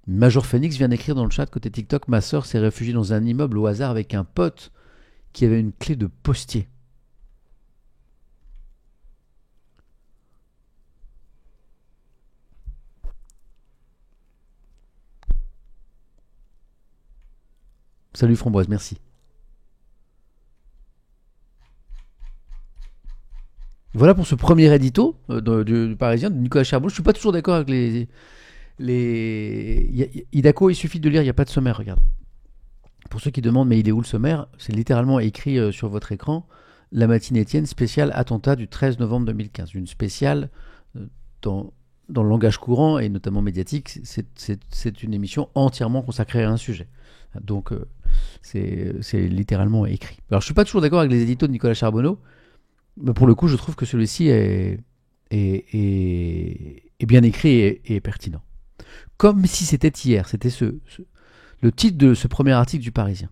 Major Phoenix vient d'écrire dans le chat côté TikTok: ma sœur s'est réfugiée dans un immeuble au hasard avec un pote qui avait une clé de postier. Salut Framboise, merci. Voilà pour ce premier édito du Parisien de Nicolas Charbonneau. Je suis pas toujours d'accord avec Hidako, il suffit de lire, il n'y a pas de sommaire, regarde. Pour ceux qui demandent mais il est où le sommaire, c'est littéralement écrit sur votre écran: La matinée Étienne, spécial attentat du 13 novembre 2015. Une spéciale dans le langage courant et notamment médiatique, c'est une émission entièrement consacrée à un sujet. Donc c'est littéralement écrit. Alors je suis pas toujours d'accord avec les éditos de Nicolas Charbonneau, mais pour le coup je trouve que celui-ci est bien écrit et pertinent. Comme si c'était hier, c'était le titre de ce premier article du Parisien.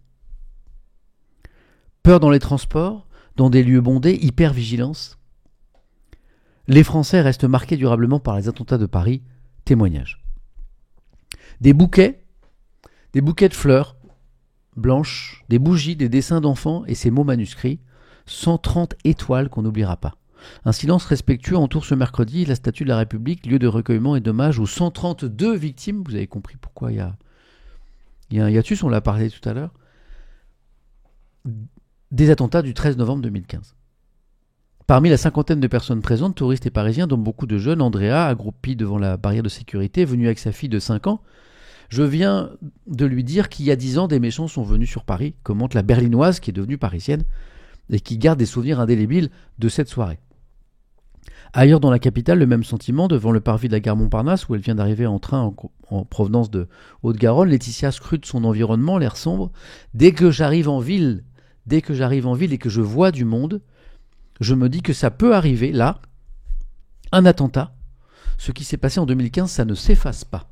Peur dans les transports, dans des lieux bondés, hyper-vigilance. Les Français restent marqués durablement par les attentats de Paris. Témoignage. Des bouquets de fleurs blanches, des bougies, des dessins d'enfants et ces mots manuscrits. 130 étoiles qu'on n'oubliera pas. Un silence respectueux entoure ce mercredi la statue de la République, lieu de recueillement et d'hommage aux 132 victimes. Vous avez compris pourquoi il y a un hiatus, on l'a parlé tout à l'heure, des attentats du 13 novembre 2015. Parmi la cinquantaine de personnes présentes, touristes et parisiens, dont beaucoup de jeunes, Andrea, accroupi devant la barrière de sécurité, venu avec sa fille de 5 ans, je viens de lui dire qu'il y a 10 ans, des méchants sont venus sur Paris, commente la Berlinoise, qui est devenue parisienne, et qui garde des souvenirs indélébiles de cette soirée. Ailleurs dans la capitale, le même sentiment devant le parvis de la gare Montparnasse, où elle vient d'arriver en train en provenance de Haute-Garonne. Laetitia scrute son environnement, l'air sombre. Dès que j'arrive en ville et que je vois du monde, je me dis que ça peut arriver, là, un attentat. Ce qui s'est passé en 2015, ça ne s'efface pas.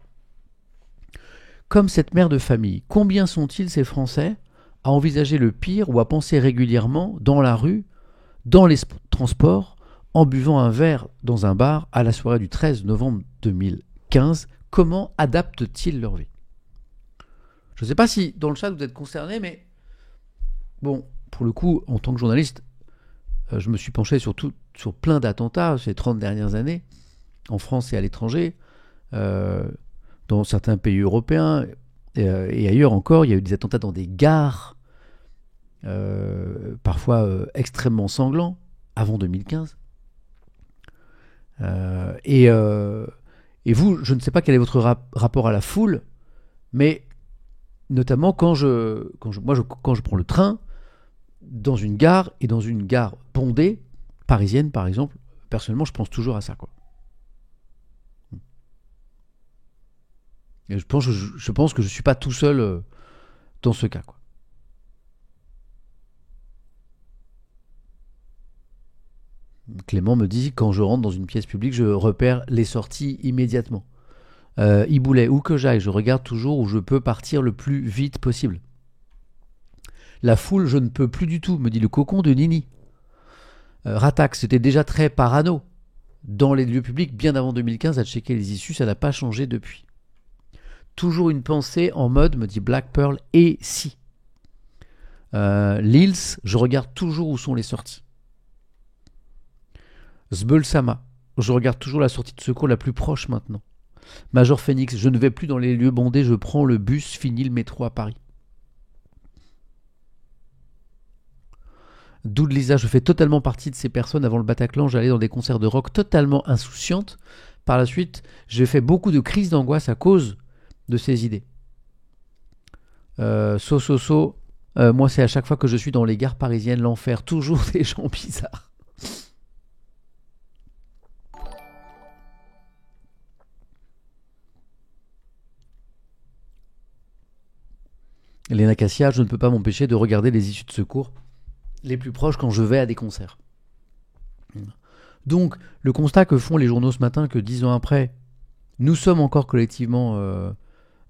Comme cette mère de famille, combien sont-ils ces Français à envisager le pire ou à penser régulièrement dans la rue, dans les transports, en buvant un verre dans un bar à la soirée du 13 novembre 2015, comment adaptent-ils leur vie ? Je ne sais pas si dans le chat vous êtes concernés, mais bon, pour le coup, en tant que journaliste, je me suis penché sur plein d'attentats ces 30 dernières années, en France et à l'étranger, dans certains pays européens et ailleurs encore. Il y a eu des attentats dans des gares, parfois extrêmement sanglants, avant 2015. Et vous, je ne sais pas quel est votre rapport à la foule, mais notamment quand je prends le train dans une gare bondée, parisienne par exemple, personnellement je pense toujours à ça, quoi. Et je pense que je suis pas tout seul dans ce cas, quoi. Clément me dit: quand je rentre dans une pièce publique, je repère les sorties immédiatement. Iboulet, où que j'aille, je regarde toujours où je peux partir le plus vite possible. La foule, je ne peux plus du tout, me dit le cocon de Nini. Ratax, c'était déjà très parano dans les lieux publics bien avant 2015, à checker les issues, ça n'a pas changé depuis. toujours une pensée en mode, me dit Black Pearl, et si Lils, je regarde toujours où sont les sorties. Zbulsama, je regarde toujours la sortie de secours la plus proche maintenant. Major Phoenix, je ne vais plus dans les lieux bondés, je prends le bus, fini le métro à Paris. Doud Lisa, je fais totalement partie de ces personnes. Avant le Bataclan, j'allais dans des concerts de rock totalement insouciantes. Par la suite, j'ai fait beaucoup de crises d'angoisse à cause de ces idées. Moi c'est à chaque fois que je suis dans les gares parisiennes, l'enfer, toujours des gens bizarres. Léna Cassia, je ne peux pas m'empêcher de regarder les issues de secours les plus proches quand je vais à des concerts. Donc, le constat que font les journaux ce matin, que 10 ans après, nous sommes encore collectivement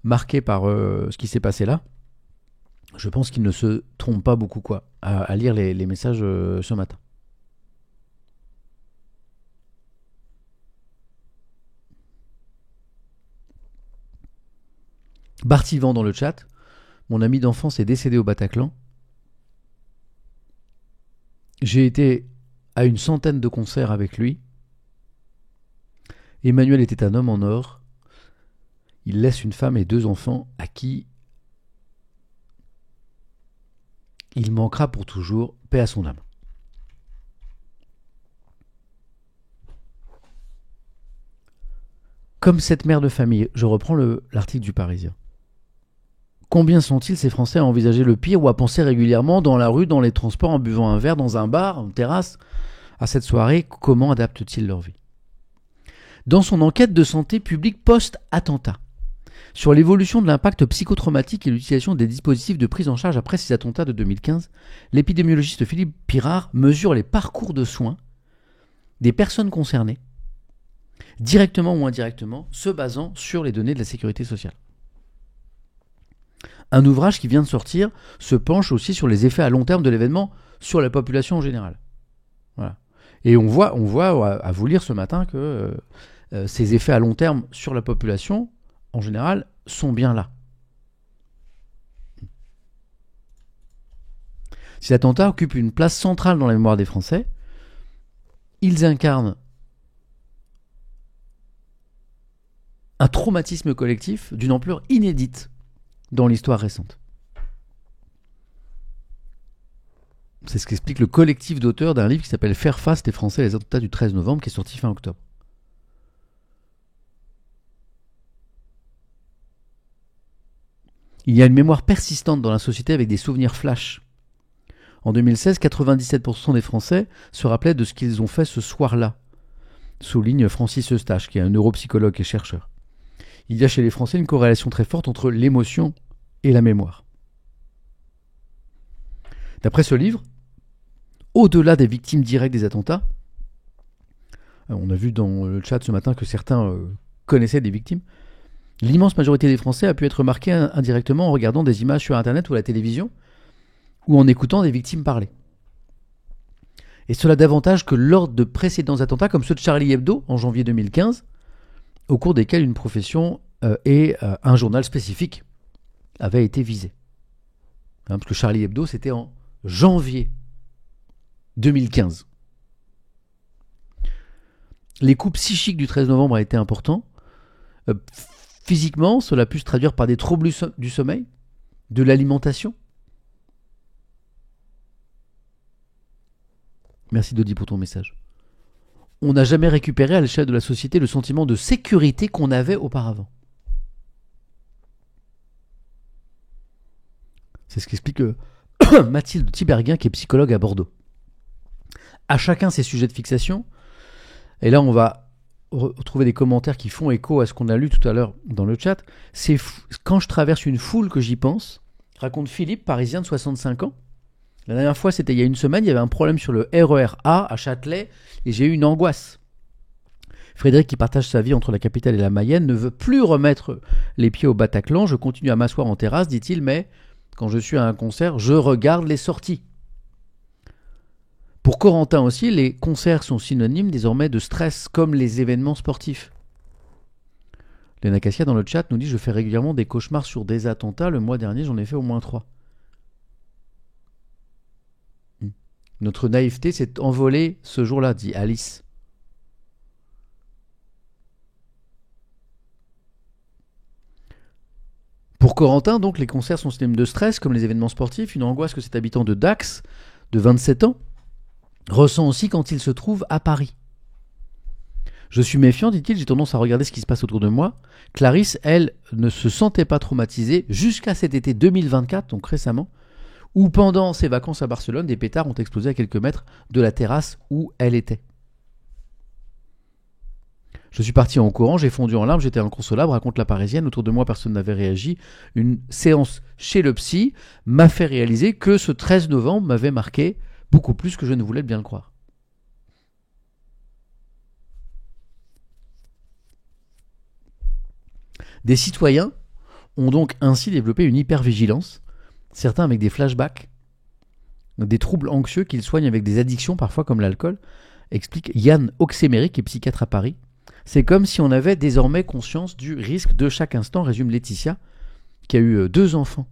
marqués par ce qui s'est passé là, je pense qu'ils ne se trompent pas beaucoup à lire les messages ce matin. Bartivan dans le chat, mon ami d'enfance est décédé au Bataclan. J'ai été à une centaine de concerts avec lui. Emmanuel était un homme en or. Il laisse une femme et 2 enfants à qui il manquera pour toujours, paix à son âme. Comme cette mère de famille, je reprends l'article du Parisien. Combien sont-ils ces Français à envisager le pire ou à penser régulièrement dans la rue, dans les transports, en buvant un verre, dans un bar, en terrasse, à cette soirée, comment adaptent-ils leur vie ? Dans son enquête de santé publique post-attentat, sur l'évolution de l'impact psychotraumatique et l'utilisation des dispositifs de prise en charge après ces attentats de 2015, l'épidémiologiste Philippe Pirard mesure les parcours de soins des personnes concernées, directement ou indirectement, se basant sur les données de la sécurité sociale. Un ouvrage qui vient de sortir se penche aussi sur les effets à long terme de l'événement sur la population en général. Voilà. Et on voit à vous lire ce matin que ces effets à long terme sur la population, en général, sont bien là. Ces attentats occupent une place centrale dans la mémoire des Français. Ils incarnent un traumatisme collectif d'une ampleur inédite dans l'histoire récente. C'est ce qu'explique le collectif d'auteurs d'un livre qui s'appelle Faire face les Français les attentats du 13 novembre, qui est sorti fin octobre. Il y a une mémoire persistante dans la société avec des souvenirs flash. En 2016, 97% des Français se rappelaient de ce qu'ils ont fait ce soir-là, souligne Francis Eustache, qui est un neuropsychologue et chercheur. Il y a chez les Français une corrélation très forte entre l'émotion et la mémoire. D'après ce livre, au-delà des victimes directes des attentats, on a vu dans le chat ce matin que certains connaissaient des victimes, l'immense majorité des Français a pu être marquée indirectement en regardant des images sur Internet ou à la télévision, ou en écoutant des victimes parler. Et cela davantage que lors de précédents attentats comme ceux de Charlie Hebdo en janvier 2015, au cours desquels une profession et un journal spécifique avaient été visés. Parce que Charlie Hebdo, c'était en janvier 2015. Les coups psychiques du 13 novembre a été important. Physiquement, cela a pu se traduire par des troubles du sommeil, de l'alimentation. Merci Dodi pour ton message. On n'a jamais récupéré à l'échelle de la société le sentiment de sécurité qu'on avait auparavant. C'est ce qu'explique Mathilde Tiberghien, qui est psychologue à Bordeaux. À chacun ses sujets de fixation. Et là, on va retrouver des commentaires qui font écho à ce qu'on a lu tout à l'heure dans le chat. C'est quand je traverse une foule que j'y pense, raconte Philippe, parisien de 65 ans. La dernière fois, c'était il y a une semaine, il y avait un problème sur le RER A à Châtelet et j'ai eu une angoisse. Frédéric, qui partage sa vie entre la capitale et la Mayenne, ne veut plus remettre les pieds au Bataclan. Je continue à m'asseoir en terrasse, dit-il, mais quand je suis à un concert, je regarde les sorties. Pour Corentin aussi, les concerts sont synonymes désormais de stress, comme les événements sportifs. Léna Cassia dans le chat nous dit: je fais régulièrement des cauchemars sur des attentats. Le mois dernier, j'en ai fait au moins 3. Notre naïveté s'est envolée ce jour-là, dit Alice. Pour Corentin, donc, les concerts sont synonymes de stress, comme les événements sportifs, une angoisse que cet habitant de Dax, de 27 ans, ressent aussi quand il se trouve à Paris. Je suis méfiant, dit-il, j'ai tendance à regarder ce qui se passe autour de moi. Clarisse, elle, ne se sentait pas traumatisée jusqu'à cet été 2024, donc récemment, où pendant ses vacances à Barcelone, des pétards ont explosé à quelques mètres de la terrasse où elle était. Je suis parti en courant, j'ai fondu en larmes, j'étais inconsolable, raconte la Parisienne. Autour de moi, personne n'avait réagi. Une séance chez le psy m'a fait réaliser que ce 13 novembre m'avait marqué beaucoup plus que je ne voulais bien le croire. Des citoyens ont donc ainsi développé une hypervigilance, certains avec des flashbacks, des troubles anxieux qu'ils soignent avec des addictions, parfois comme l'alcool, explique Yann Oxemery, qui est psychiatre à Paris. C'est comme si on avait désormais conscience du risque de chaque instant, résume Laetitia, qui a eu 2 enfants.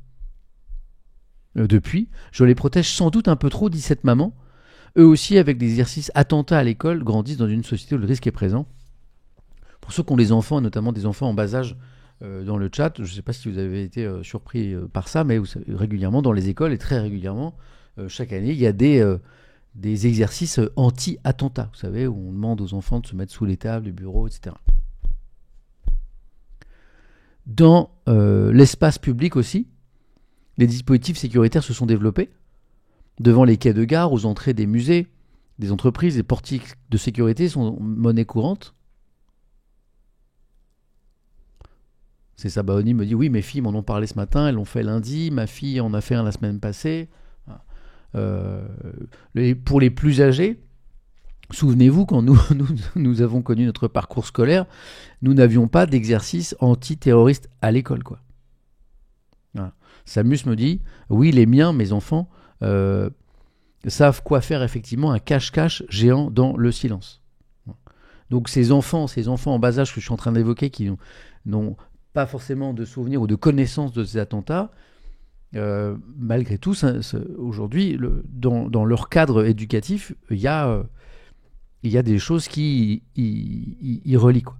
Depuis, je les protège sans doute un peu trop, dit cette maman. Eux aussi, avec des exercices attentats à l'école, grandissent dans une société où le risque est présent. Pour ceux qui ont des enfants, notamment des enfants en bas âge, dans le chat, je ne sais pas si vous avez été surpris par ça, mais régulièrement dans les écoles, et très régulièrement, chaque année, il y a des exercices anti-attentats, vous savez, où on demande aux enfants de se mettre sous les tables, les bureaux, etc. Dans l'espace public aussi, les dispositifs sécuritaires se sont développés. Devant les quais de gare, aux entrées des musées, des entreprises, les portiques de sécurité sont monnaie courante. C'est ça, Baoni me dit: oui, mes filles m'en ont parlé ce matin, elles l'ont fait lundi, ma fille en a fait un la semaine passée. Pour les plus âgés, souvenez-vous, quand nous avons connu notre parcours scolaire, nous n'avions pas d'exercice antiterroriste à l'école, quoi. Voilà. Samus me dit: oui, les miens, mes enfants, savent quoi faire effectivement un cache-cache géant dans le silence. Donc ces enfants en bas âge que je suis en train d'évoquer, qui n'ont pas forcément de souvenirs ou de connaissances de ces attentats, malgré tout, aujourd'hui, dans leur cadre éducatif, il y a des choses qui y relient, quoi.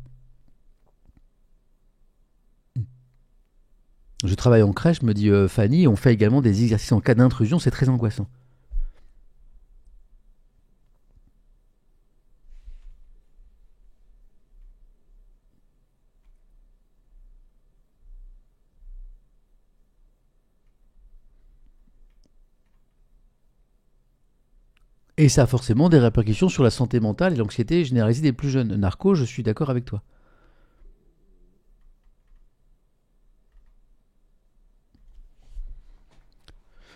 Je travaille en crèche, me dit Fanny, on fait également des exercices en cas d'intrusion, c'est très angoissant. Et ça a forcément des répercussions sur la santé mentale et l'anxiété généralisée des plus jeunes. Narco, je suis d'accord avec toi.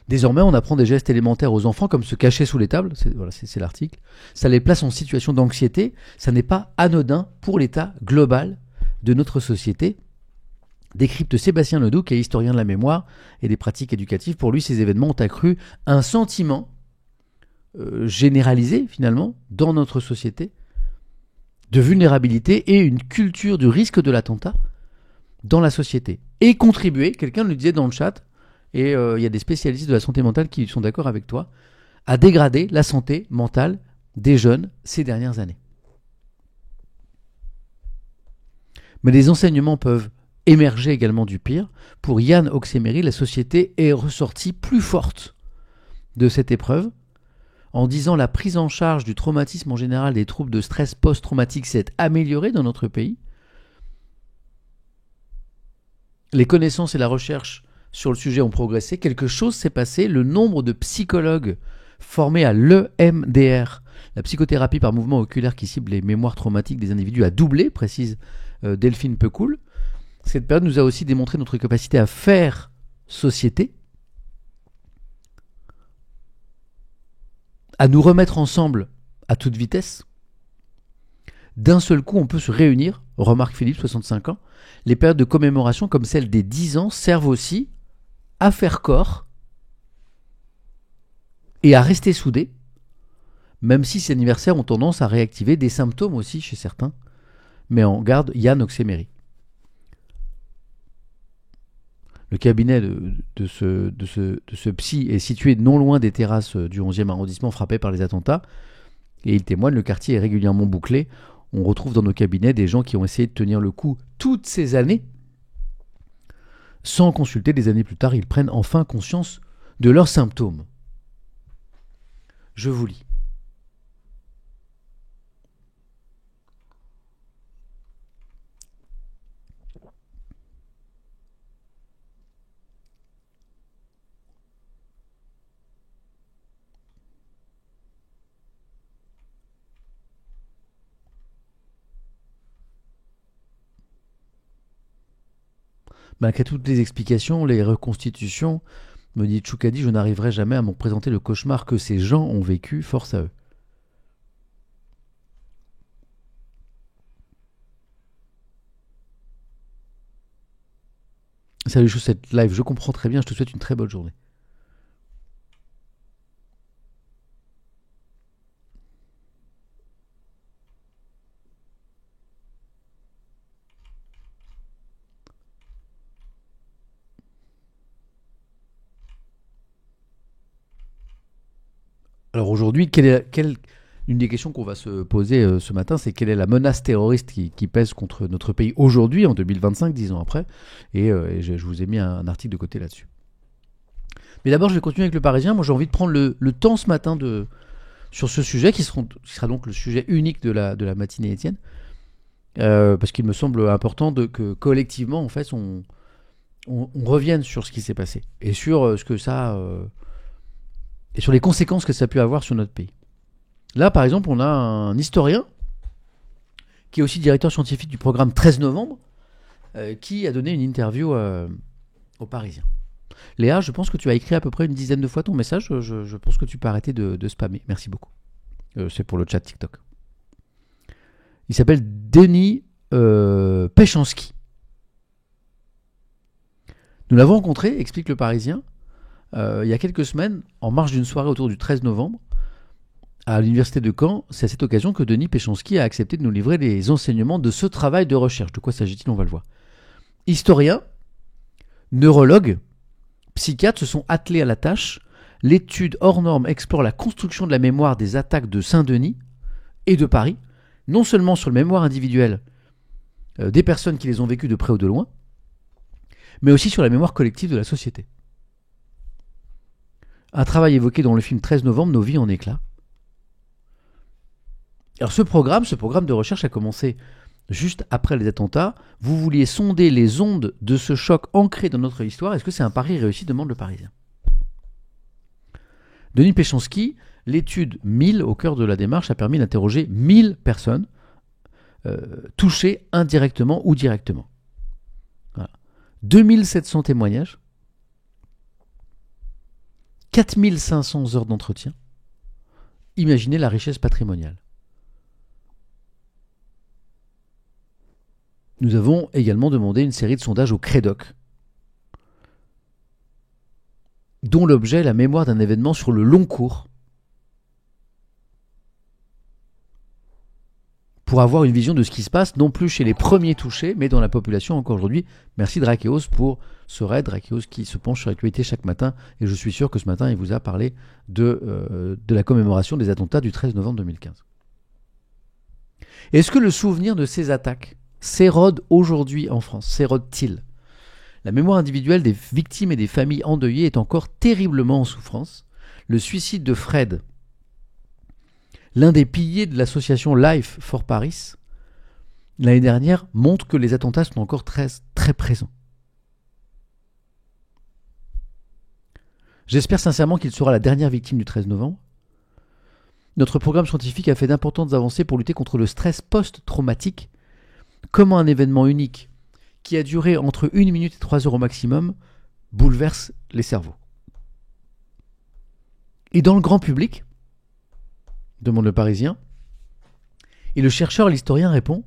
Désormais, on apprend des gestes élémentaires aux enfants, comme se cacher sous les tables, c'est l'article. Ça les place en situation d'anxiété. Ça n'est pas anodin pour l'état global de notre société. Décrypte Sébastien Ledoux, qui est historien de la mémoire et des pratiques éducatives. Pour lui, ces événements ont accru un sentiment généralisé, finalement, dans notre société, de vulnérabilité et une culture du risque de l'attentat dans la société. Et contribuer, quelqu'un le disait dans le chat, et il y a des spécialistes de la santé mentale qui sont d'accord avec toi, à dégrader la santé mentale des jeunes ces dernières années. Mais les enseignements peuvent émerger également du pire. Pour Yann Oxemery, la société est ressortie plus forte de cette épreuve, en disant: la prise en charge du traumatisme en général, des troubles de stress post-traumatique s'est améliorée dans notre pays. Les connaissances et la recherche sur le sujet ont progressé. Quelque chose s'est passé. Le nombre de psychologues formés à l'EMDR, la psychothérapie par mouvement oculaire qui cible les mémoires traumatiques des individus, a doublé, précise Delphine Pecoul. Cette période nous a aussi démontré notre capacité à faire société, à nous remettre ensemble à toute vitesse. D'un seul coup, on peut se réunir, remarque Philippe, 65 ans. Les périodes de commémoration, comme celle des 10 ans, servent aussi à faire corps et à rester soudés, même si ces anniversaires ont tendance à réactiver des symptômes aussi chez certains. Mais en garde Yann Oxemery. Le cabinet de ce psy est situé non loin des terrasses du 11e arrondissement frappé par les attentats. Et il témoigne, le quartier est régulièrement bouclé. On retrouve dans nos cabinets des gens qui ont essayé de tenir le coup toutes ces années. Sans consulter, des années plus tard, ils prennent enfin conscience de leurs symptômes. Je vous lis. Malgré toutes les explications, les reconstitutions, me dit Tchoukadi, je n'arriverai jamais à m'en présenter le cauchemar que ces gens ont vécu, force à eux. Salut, cette live, je comprends très bien, je te souhaite une très bonne journée. Alors aujourd'hui, une des questions qu'on va se poser ce matin, c'est quelle est la menace terroriste qui pèse contre notre pays aujourd'hui, en 2025, 10 ans après. Et je vous ai mis un article de côté là-dessus. Mais d'abord, je vais continuer avec le Parisien. Moi, j'ai envie de prendre le temps ce matin sur ce sujet, qui sera donc le sujet unique de la matinée, Étienne. Parce qu'il me semble important que collectivement, en fait, on revienne sur ce qui s'est passé. Et sur ce que ça... et sur les conséquences que ça a pu avoir sur notre pays. Là, par exemple, on a un historien qui est aussi directeur scientifique du programme 13 novembre, qui a donné une interview aux Parisiens. Léa, je pense que tu as écrit à peu près une dizaine de fois ton message. Je pense que tu peux arrêter de spammer. Merci beaucoup. C'est pour le chat TikTok. Il s'appelle Denis Péchanski. Nous l'avons rencontré, explique le Parisien, il y a quelques semaines, en marge d'une soirée autour du 13 novembre, à l'université de Caen. C'est à cette occasion que Denis Péchanski a accepté de nous livrer les enseignements de ce travail de recherche. De quoi s'agit-il? On va le voir. Historiens, neurologues, psychiatres se sont attelés à la tâche. L'étude hors norme explore la construction de la mémoire des attaques de Saint-Denis et de Paris, non seulement sur la mémoire individuelle des personnes qui les ont vécues de près ou de loin, mais aussi sur la mémoire collective de la société. Un travail évoqué dans le film 13 novembre, Nos vies en éclats. Alors ce programme de recherche a commencé juste après les attentats. Vous vouliez sonder les ondes de ce choc ancré dans notre histoire. Est-ce que c'est un pari réussi, demande le Parisien. Denis Péchanski, l'étude 1000 au cœur de la démarche a permis d'interroger 1000 personnes touchées indirectement ou directement. Voilà. 2700 témoignages, 4500 heures d'entretien. Imaginez la richesse patrimoniale. Nous avons également demandé une série de sondages au Crédoc, dont l'objet est la mémoire d'un événement sur le long cours, pour avoir une vision de ce qui se passe, non plus chez les premiers touchés, mais dans la population encore aujourd'hui. Merci Drakeos pour ce raid, Drakeos qui se penche sur l'actualité chaque matin, et je suis sûr que ce matin il vous a parlé de la commémoration des attentats du 13 novembre 2015. Est-ce que le souvenir de ces attaques s'érode aujourd'hui en France? S'érode-t-il? La mémoire individuelle des victimes et des familles endeuillées est encore terriblement en souffrance. Le suicide de Fred, l'un des piliers de l'association Life for Paris, l'année dernière, montre que les attentats sont encore très, très présents. J'espère sincèrement qu'il sera la dernière victime du 13 novembre. Notre programme scientifique a fait d'importantes avancées pour lutter contre le stress post-traumatique. Comment un événement unique, qui a duré entre 1 minute et 3 heures au maximum, bouleverse les cerveaux. Et dans le grand public, demande le Parisien, et le chercheur, l'historien répond,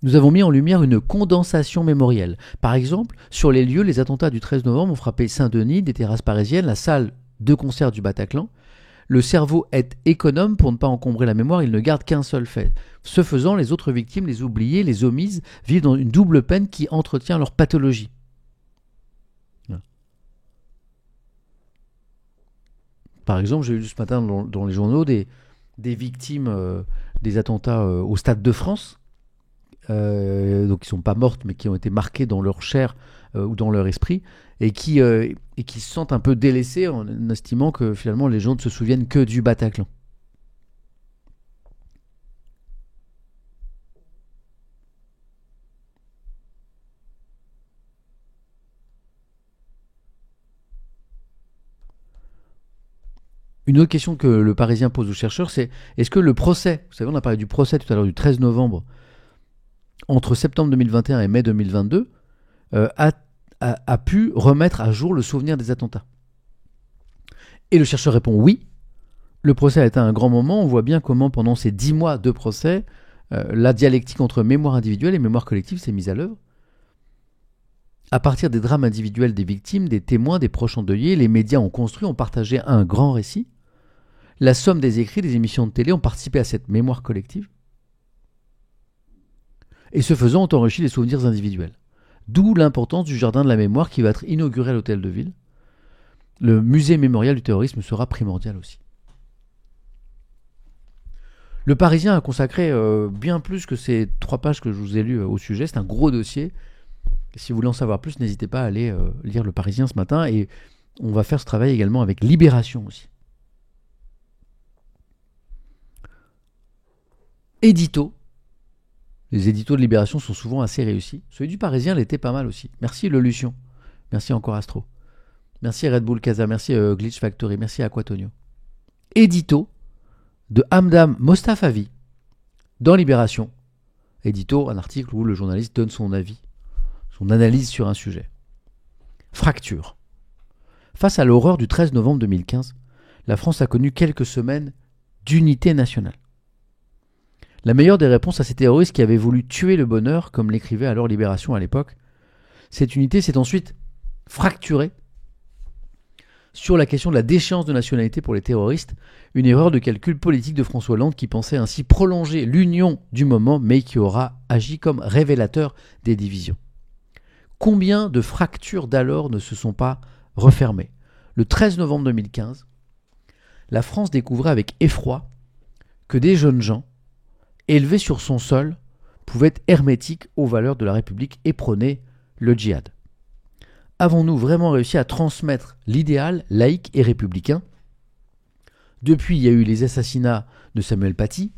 nous avons mis en lumière une condensation mémorielle. Par exemple, sur les lieux, les attentats du 13 novembre ont frappé Saint-Denis, des terrasses parisiennes, la salle de concert du Bataclan. Le cerveau est économe pour ne pas encombrer la mémoire, il ne garde qu'un seul fait. Ce faisant, les autres victimes, les oubliées, les omises, vivent dans une double peine qui entretient leur pathologie. Par exemple, j'ai lu ce matin dans les journaux des victimes des attentats au Stade de France, donc qui ne sont pas mortes, mais qui ont été marquées dans leur chair ou dans leur esprit, et qui se sentent un peu délaissées en estimant que finalement les gens ne se souviennent que du Bataclan. Une autre question que le Parisien pose aux chercheurs, c'est est-ce que le procès, vous savez, on a parlé du procès tout à l'heure du 13 novembre, entre septembre 2021 et mai 2022, a pu remettre à jour le souvenir des attentats? Et le chercheur répond oui. Le procès a été un grand moment. On voit bien comment, pendant ces 10 mois de procès, la dialectique entre mémoire individuelle et mémoire collective s'est mise à l'œuvre. À partir des drames individuels des victimes, des témoins, des proches endeuillés, les médias ont partagé un grand récit. La somme des écrits, des émissions de télé ont participé à cette mémoire collective. Et ce faisant, ont enrichi les souvenirs individuels. D'où l'importance du jardin de la mémoire qui va être inauguré à l'Hôtel de Ville. Le musée mémorial du terrorisme sera primordial aussi. Le Parisien a consacré bien plus que ces 3 pages que je vous ai lues au sujet. C'est un gros dossier. Si vous voulez en savoir plus, n'hésitez pas à aller lire Le Parisien ce matin. Et on va faire ce travail également avec Libération aussi. Édito. Les éditos de Libération sont souvent assez réussis. Celui du Parisien l'était pas mal aussi. Merci Lelution. Merci encore Astro. Merci Red Bull Casa. Merci Glitch Factory. Merci Aquatonio. Édito de Hamdam Mostafavi dans Libération. Édito, un article où le journaliste donne son avis, son analyse sur un sujet. Fracture. Face à l'horreur du 13 novembre 2015, la France a connu quelques semaines d'unité nationale. La meilleure des réponses à ces terroristes qui avaient voulu tuer le bonheur, comme l'écrivait alors Libération à l'époque, cette unité s'est ensuite fracturée sur la question de la déchéance de nationalité pour les terroristes, une erreur de calcul politique de François Hollande qui pensait ainsi prolonger l'union du moment, mais qui aura agi comme révélateur des divisions. Combien de fractures d'alors ne se sont pas refermées? Le 13 novembre 2015, la France découvrait avec effroi que des jeunes gens, élevés sur son sol, pouvaient être hermétiques aux valeurs de la République et prôner le djihad. Avons-nous vraiment réussi à transmettre l'idéal laïque et républicain? Depuis, il y a eu les assassinats de Samuel Paty,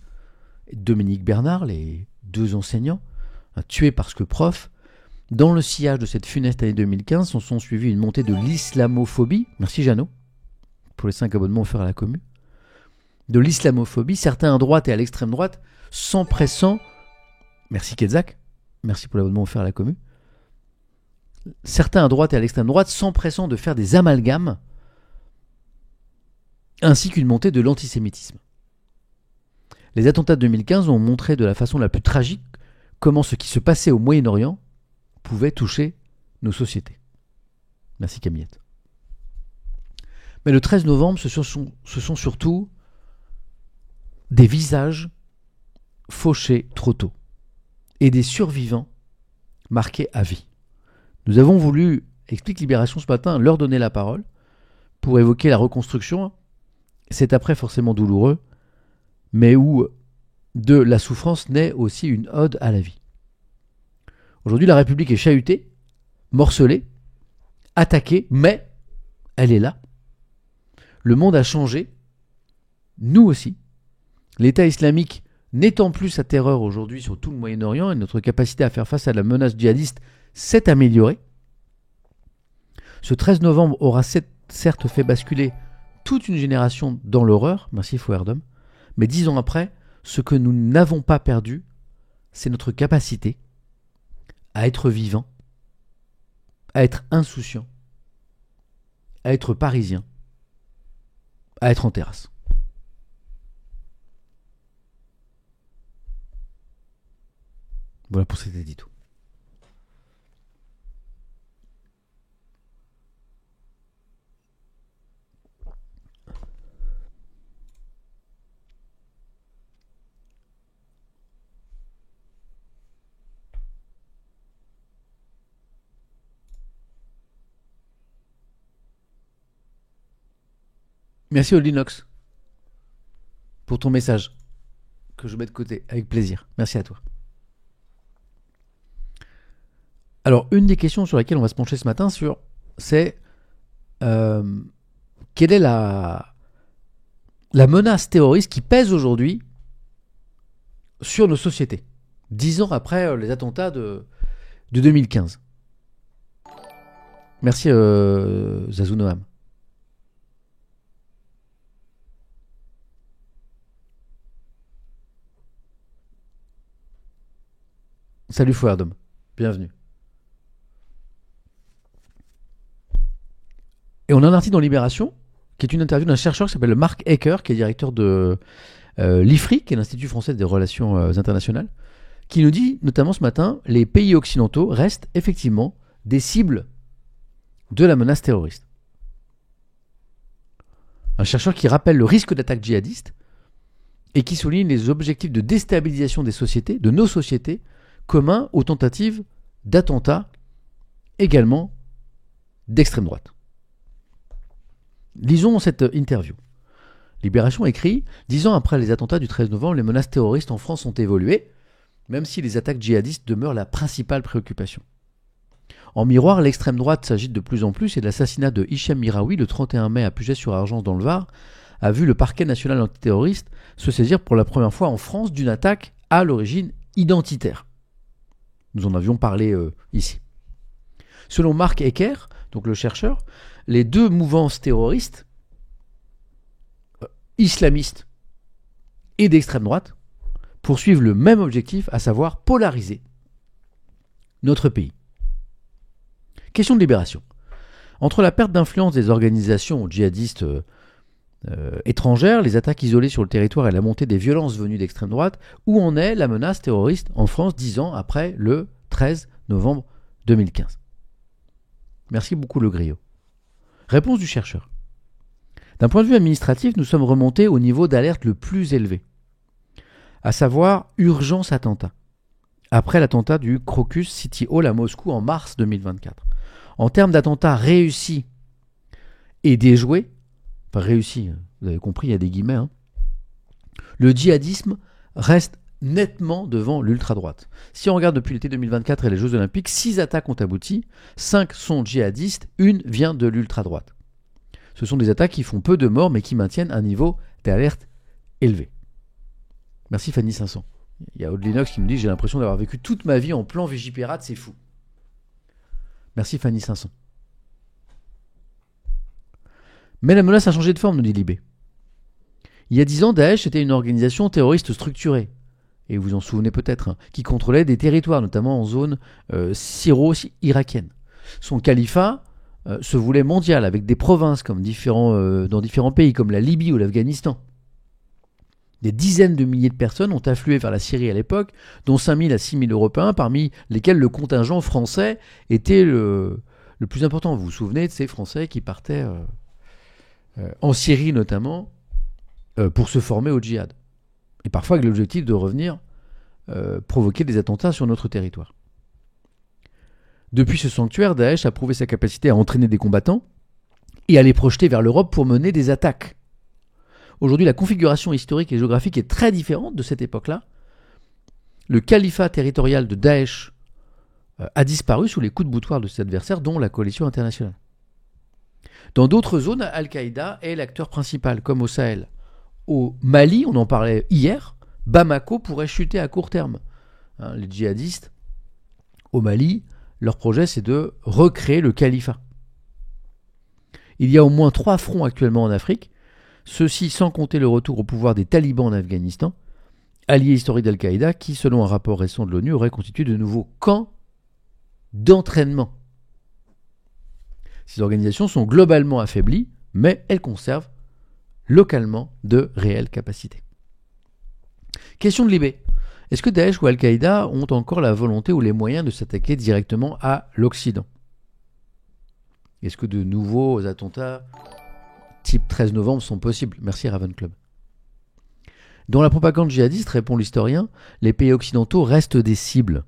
Dominique Bernard, les 2 enseignants, tués parce que profs. Dans le sillage de cette funeste année 2015, on sont suivis une montée de l'islamophobie. Merci Jeannot pour les 5 abonnements offerts à la commu. De l'islamophobie, certains à droite et à l'extrême droite s'empressant. Merci Ketzak, merci pour l'abonnement offert à la commu. Certains à droite et à l'extrême droite s'empressant de faire des amalgames, ainsi qu'une montée de l'antisémitisme. Les attentats de 2015 ont montré de la façon la plus tragique comment ce qui se passait au Moyen-Orient pouvait toucher nos sociétés. Merci Camillette. Mais le 13 novembre, ce sont surtout des visages fauchés trop tôt et des survivants marqués à vie. Nous avons voulu, explique Libération ce matin, leur donner la parole pour évoquer la reconstruction. C'est après forcément douloureux, mais où de la souffrance naît aussi une ode à la vie. Aujourd'hui, la République est chahutée, morcelée, attaquée, mais elle est là. Le monde a changé, nous aussi. L'État islamique n'étant plus sa terreur aujourd'hui sur tout le Moyen-Orient, et notre capacité à faire face à la menace djihadiste s'est améliorée. Ce 13 novembre aura certes fait basculer toute une génération dans l'horreur, merci Fouerdom, mais 10 ans après, ce que nous n'avons pas perdu, c'est notre capacité à être vivant, à être insouciant, à être parisien, à être en terrasse. Voilà pour cet édito. Merci Old Linux pour ton message que je mets de côté avec plaisir. Merci à toi. Alors, une des questions sur laquelle on va se pencher ce matin, c'est quelle est la menace terroriste qui pèse aujourd'hui sur nos sociétés, 10 ans après les attentats de 2015. Merci Zazou Noam. Salut Fouerdom, bienvenue. Et on a un article dans Libération, qui est une interview d'un chercheur qui s'appelle Marc Ecker, qui est directeur de l'IFRI, qui est l'Institut français des relations internationales, qui nous dit, notamment ce matin, les pays occidentaux restent effectivement des cibles de la menace terroriste. Un chercheur qui rappelle le risque d'attaque djihadiste et qui souligne les objectifs de déstabilisation des sociétés, de nos sociétés, communs aux tentatives d'attentats, également d'extrême droite. Lisons cette interview. Libération écrit « 10 ans après les attentats du 13 novembre, les menaces terroristes en France ont évolué, même si les attaques djihadistes demeurent la principale préoccupation. En miroir, l'extrême droite s'agite de plus en plus et l'assassinat de Hichem Miraoui le 31 mai à Puget-sur-Argens dans le Var a vu le parquet national antiterroriste se saisir pour la première fois en France d'une attaque à l'origine identitaire. » Nous en avions parlé ici. Selon Marc Ecker, donc le chercheur, les deux mouvances terroristes, islamistes et d'extrême droite, poursuivent le même objectif, à savoir polariser notre pays. Question de Libération. Entre la perte d'influence des organisations djihadistes étrangères, les attaques isolées sur le territoire et la montée des violences venues d'extrême droite, où en est la menace terroriste en France 10 ans après le 13 novembre 2015 ? Merci beaucoup Le Griot. Réponse du chercheur. D'un point de vue administratif, nous sommes remontés au niveau d'alerte le plus élevé, à savoir urgence attentat, après l'attentat du Crocus City Hall à Moscou en mars 2024. En termes d'attentats réussis et déjoués, enfin réussis, vous avez compris, il y a des guillemets, le djihadisme reste nettement devant l'ultra-droite. Si on regarde depuis l'été 2024 et les Jeux Olympiques, 6 attaques ont abouti, 5 sont djihadistes, une vient de l'ultra-droite. Ce sont des attaques qui font peu de morts mais qui maintiennent un niveau d'alerte élevé. Merci Fanny 500. Il y a Old Linux qui me dit « J'ai l'impression d'avoir vécu toute ma vie en plan Vigipirate, c'est fou. » Merci Fanny 500. Mais la menace a changé de forme, nous dit Libé. Il y a 10 ans, Daesh était une organisation terroriste structurée, et vous en souvenez peut-être, qui contrôlait des territoires, notamment en zone syro-irakienne. Son califat se voulait mondial, avec des provinces dans différents pays, comme la Libye ou l'Afghanistan. Des dizaines de milliers de personnes ont afflué vers la Syrie à l'époque, dont 5 000 à 6 000 Européens, parmi lesquels le contingent français était le plus important. Vous vous souvenez de ces Français qui partaient en Syrie notamment, pour se former au djihad. Et parfois avec l'objectif de revenir provoquer des attentats sur notre territoire. Depuis ce sanctuaire, Daesh a prouvé sa capacité à entraîner des combattants et à les projeter vers l'Europe pour mener des attaques. Aujourd'hui, la configuration historique et géographique est très différente de cette époque-là. Le califat territorial de Daesh a disparu sous les coups de boutoir de ses adversaires, dont la coalition internationale. Dans d'autres zones, Al-Qaïda est l'acteur principal, comme au Sahel. Au Mali, on en parlait hier, Bamako pourrait chuter à court terme. Les djihadistes, au Mali, leur projet c'est de recréer le califat. Il y a au moins 3 fronts actuellement en Afrique, ceci sans compter le retour au pouvoir des talibans en Afghanistan, alliés historiques d'Al-Qaïda, qui, selon un rapport récent de l'ONU, auraient constitué de nouveaux camps d'entraînement. Ces organisations sont globalement affaiblies, mais elles conservent localement de réelles capacités. Question de Libé. Est-ce que Daesh ou Al-Qaïda ont encore la volonté ou les moyens de s'attaquer directement à l'Occident ? Est-ce que de nouveaux attentats type 13 novembre sont possibles ? Merci Raven Club. Dans la propagande djihadiste, répond l'historien, les pays occidentaux restent des cibles.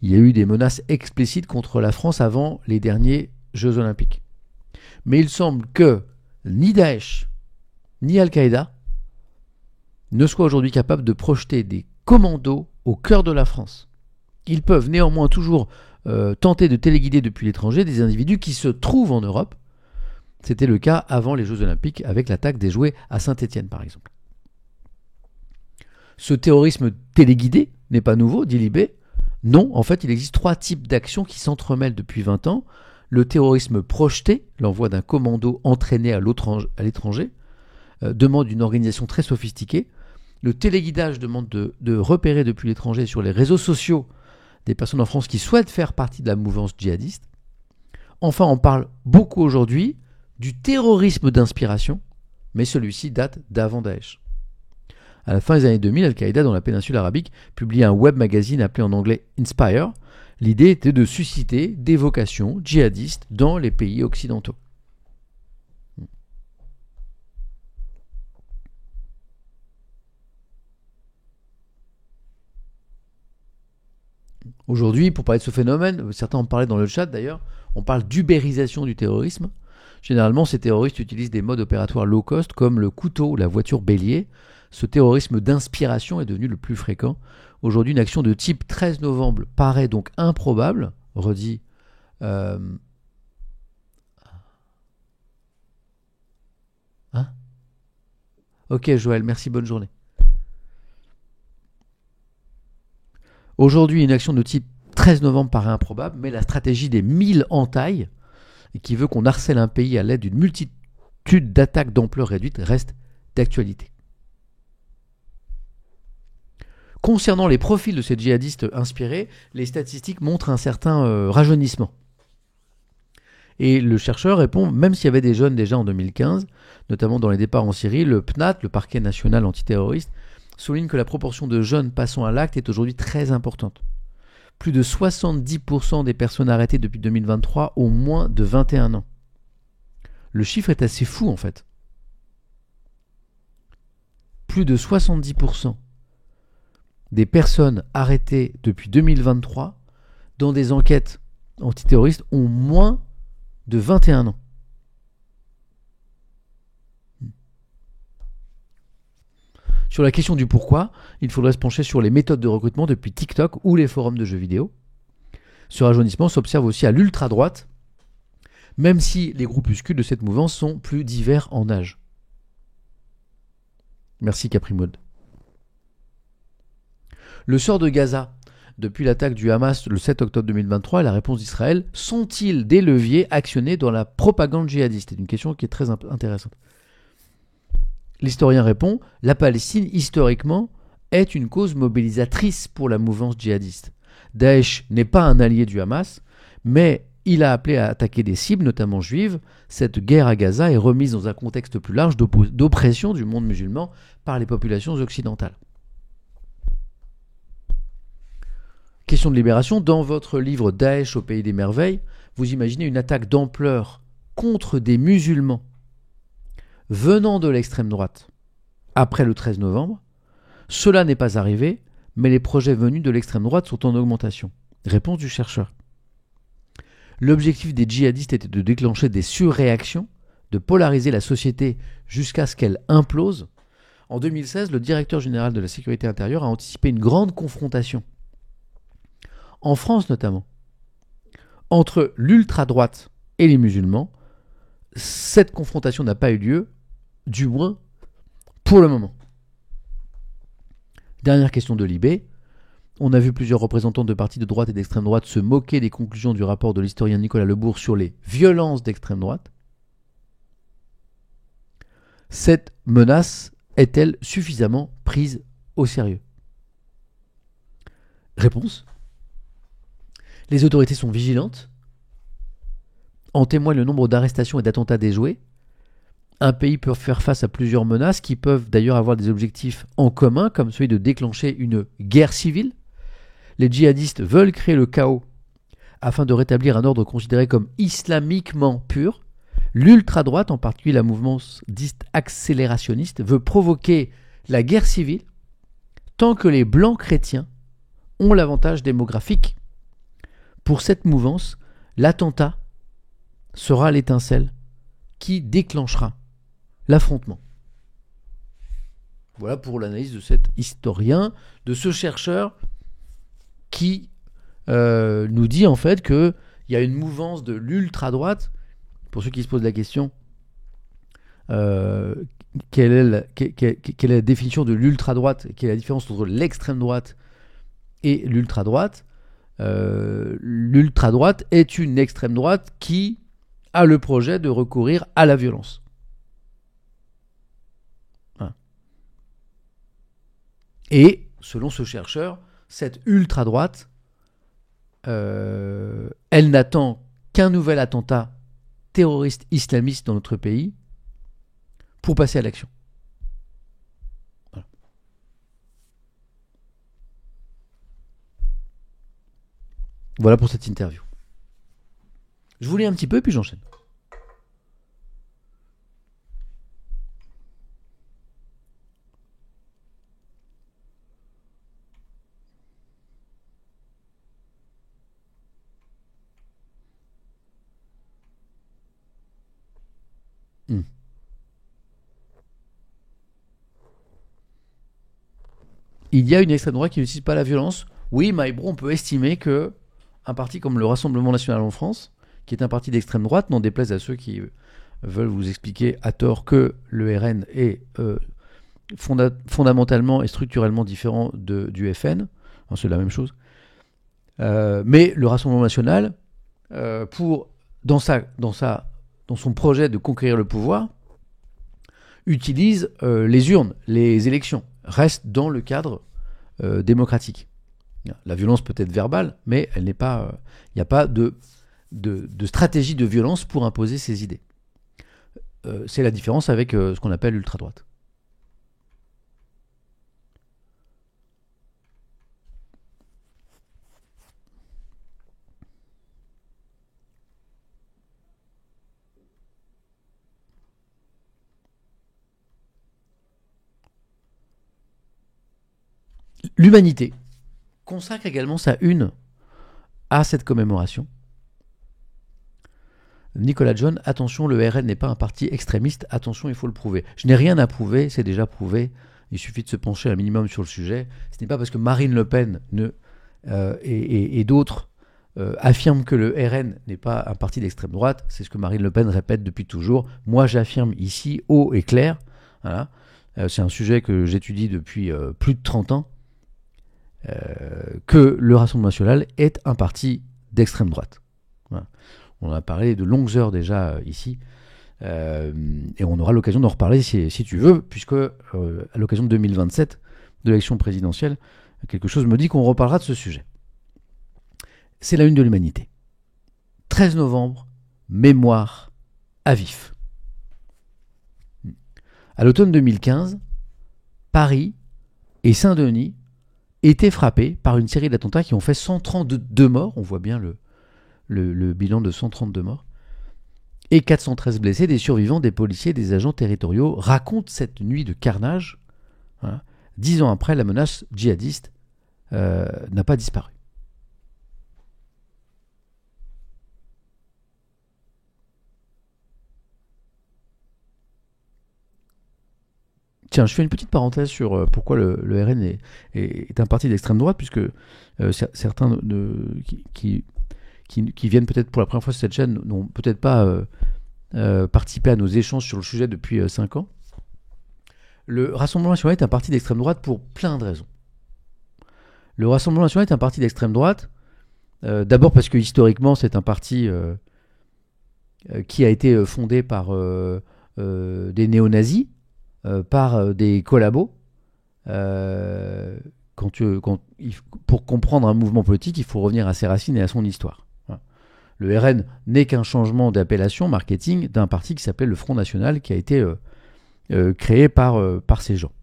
Il y a eu des menaces explicites contre la France avant les derniers Jeux Olympiques. Mais il semble que ni Daesh, ni Al-Qaïda ne soient aujourd'hui capables de projeter des commandos au cœur de la France. Ils peuvent néanmoins toujours tenter de téléguider depuis l'étranger des individus qui se trouvent en Europe. C'était le cas avant les Jeux Olympiques avec l'attaque des jouets à Saint-Étienne par exemple. Ce terrorisme téléguidé n'est pas nouveau, dit Libé. Non, en fait, il existe 3 types d'actions qui s'entremêlent depuis 20 ans. Le terrorisme projeté, l'envoi d'un commando entraîné à l'étranger, demande une organisation très sophistiquée. Le téléguidage demande de repérer depuis l'étranger sur les réseaux sociaux des personnes en France qui souhaitent faire partie de la mouvance djihadiste. Enfin, on parle beaucoup aujourd'hui du terrorisme d'inspiration, mais celui-ci date d'avant Daesh. À la fin des années 2000, Al-Qaïda, dans la péninsule arabique, publiait un web magazine appelé en anglais Inspire. L'idée était de susciter des vocations djihadistes dans les pays occidentaux. Aujourd'hui, pour parler de ce phénomène, certains en parlaient dans le chat d'ailleurs, on parle d'ubérisation du terrorisme. Généralement, ces terroristes utilisent des modes opératoires low cost comme le couteau ou la voiture bélier. Ce terrorisme d'inspiration est devenu le plus fréquent. Aujourd'hui, une action de type 13 novembre paraît donc improbable, redit Ok Joël, merci, bonne journée. Aujourd'hui, une action de type 13 novembre paraît improbable, mais la stratégie des 1000 entailles, qui veut qu'on harcèle un pays à l'aide d'une multitude d'attaques d'ampleur réduite, reste d'actualité. Concernant les profils de ces djihadistes inspirés, les statistiques montrent un certain rajeunissement. Et le chercheur répond, même s'il y avait des jeunes déjà en 2015, notamment dans les départs en Syrie, le PNAT, le parquet national antiterroriste, souligne que la proportion de jeunes passant à l'acte est aujourd'hui très importante. Plus de 70% des personnes arrêtées depuis 2023 ont moins de 21 ans. Le chiffre est assez fou en fait. Plus de 70% des personnes arrêtées depuis 2023 dans des enquêtes antiterroristes ont moins de 21 ans. Sur la question du pourquoi, il faudrait se pencher sur les méthodes de recrutement depuis TikTok ou les forums de jeux vidéo. Ce rajeunissement s'observe aussi à l'ultra-droite, même si les groupuscules de cette mouvance sont plus divers en âge. Merci Caprimode. Le sort de Gaza, depuis l'attaque du Hamas le 7 octobre 2023 et la réponse d'Israël, sont-ils des leviers actionnés dans la propagande djihadiste? C'est une question qui est très intéressante. L'historien répond, la Palestine, historiquement, est une cause mobilisatrice pour la mouvance djihadiste. Daesh n'est pas un allié du Hamas, mais il a appelé à attaquer des cibles, notamment juives. Cette guerre à Gaza est remise dans un contexte plus large d'oppression du monde musulman par les populations occidentales. Question de libération, dans votre livre Daesh au pays des merveilles, vous imaginez une attaque d'ampleur contre des musulmans venant de l'extrême droite après le 13 novembre. Cela n'est pas arrivé, mais les projets venus de l'extrême droite sont en augmentation. Réponse du chercheur. L'objectif des djihadistes était de déclencher des surréactions, de polariser la société jusqu'à ce qu'elle implose. En 2016, le directeur général de la sécurité intérieure a anticipé une grande confrontation, en France notamment, entre l'ultra-droite et les musulmans. Cette confrontation n'a pas eu lieu, du moins pour le moment. Dernière question de Libé. On a vu plusieurs représentants de partis de droite et d'extrême droite se moquer des conclusions du rapport de l'historien Nicolas Lebourg sur les violences d'extrême droite. Cette menace est-elle suffisamment prise au sérieux? Réponse. Les autorités sont vigilantes. En témoigne le nombre d'arrestations et d'attentats déjoués. Un pays peut faire face à plusieurs menaces qui peuvent d'ailleurs avoir des objectifs en commun, comme celui de déclencher une guerre civile. Les djihadistes veulent créer le chaos afin de rétablir un ordre considéré comme islamiquement pur. L'ultra-droite, en particulier la mouvance dite accélérationniste, veut provoquer la guerre civile tant que les blancs chrétiens ont l'avantage démographique. Pour cette mouvance, l'attentat sera l'étincelle qui déclenchera l'affrontement. Voilà pour l'analyse de cet historien, de ce chercheur qui nous dit en fait qu'il y a une mouvance de l'ultra-droite. Pour ceux qui se posent la question, quelle est la définition de l'ultra-droite, quelle est la différence entre l'extrême droite et l'ultra-droite? L'ultra-droite est une extrême droite qui a le projet de recourir à la violence. Voilà. Et, selon ce chercheur, cette ultra-droite, elle n'attend qu'un nouvel attentat terroriste islamiste dans notre pays pour passer à l'action. Voilà. Voilà pour cette interview. Je vous lis un petit peu, puis j'enchaîne. Il y a une extrême droite qui n'utilise pas la violence. Oui, Maïbro, on peut estimer que un parti comme le Rassemblement National en France, qui est un parti d'extrême droite, n'en déplaise à ceux qui veulent vous expliquer à tort que le RN est fondamentalement et structurellement différent du FN. Enfin, c'est la même chose. Mais le Rassemblement National, dans son projet de conquérir le pouvoir, utilise les urnes, les élections, reste dans le cadre démocratique. La violence peut être verbale, mais elle n'est pas. Il n'y a pas de stratégie de violence pour imposer ses idées. C'est la différence avec ce qu'on appelle l'ultra-droite. L'Humanité consacre également sa une à cette commémoration. Nicolas John, attention, le RN n'est pas un parti extrémiste, attention, il faut le prouver. Je n'ai rien à prouver, c'est déjà prouvé, il suffit de se pencher un minimum sur le sujet. Ce n'est pas parce que Marine Le Pen et d'autres affirment que le RN n'est pas un parti d'extrême droite, c'est ce que Marine Le Pen répète depuis toujours. Moi, j'affirme ici, haut et clair, voilà. C'est un sujet que j'étudie depuis plus de 30 ans, que le Rassemblement National est un parti d'extrême droite. Voilà. On a parlé de longues heures déjà ici, et on aura l'occasion d'en reparler si tu veux, puisque à l'occasion de 2027, de l'élection présidentielle, quelque chose me dit qu'on reparlera de ce sujet. C'est la une de l'Humanité. 13 novembre, mémoire à vif. À l'automne 2015, Paris et Saint-Denis étaient frappés par une série d'attentats qui ont fait 132 morts, on voit bien le bilan de 132 morts, et 413 blessés, des survivants, des policiers, des agents territoriaux, racontent cette nuit de carnage. Voilà. 10 ans après, la menace djihadiste n'a pas disparu. Tiens, je fais une petite parenthèse sur pourquoi le RN est un parti d'extrême droite, puisque certains qui viennent peut-être pour la première fois sur cette chaîne n'ont peut-être pas participé à nos échanges sur le sujet depuis 5 ans. Le Rassemblement National est un parti d'extrême droite pour plein de raisons. Le Rassemblement National est un parti d'extrême droite, d'abord parce que historiquement c'est un parti qui a été fondé par des néo-nazis, par des collabos. Pour comprendre un mouvement politique, il faut revenir à ses racines et à son histoire. Voilà. Le RN n'est qu'un changement d'appellation marketing d'un parti qui s'appelait le Front National, qui a été créé par ces gens.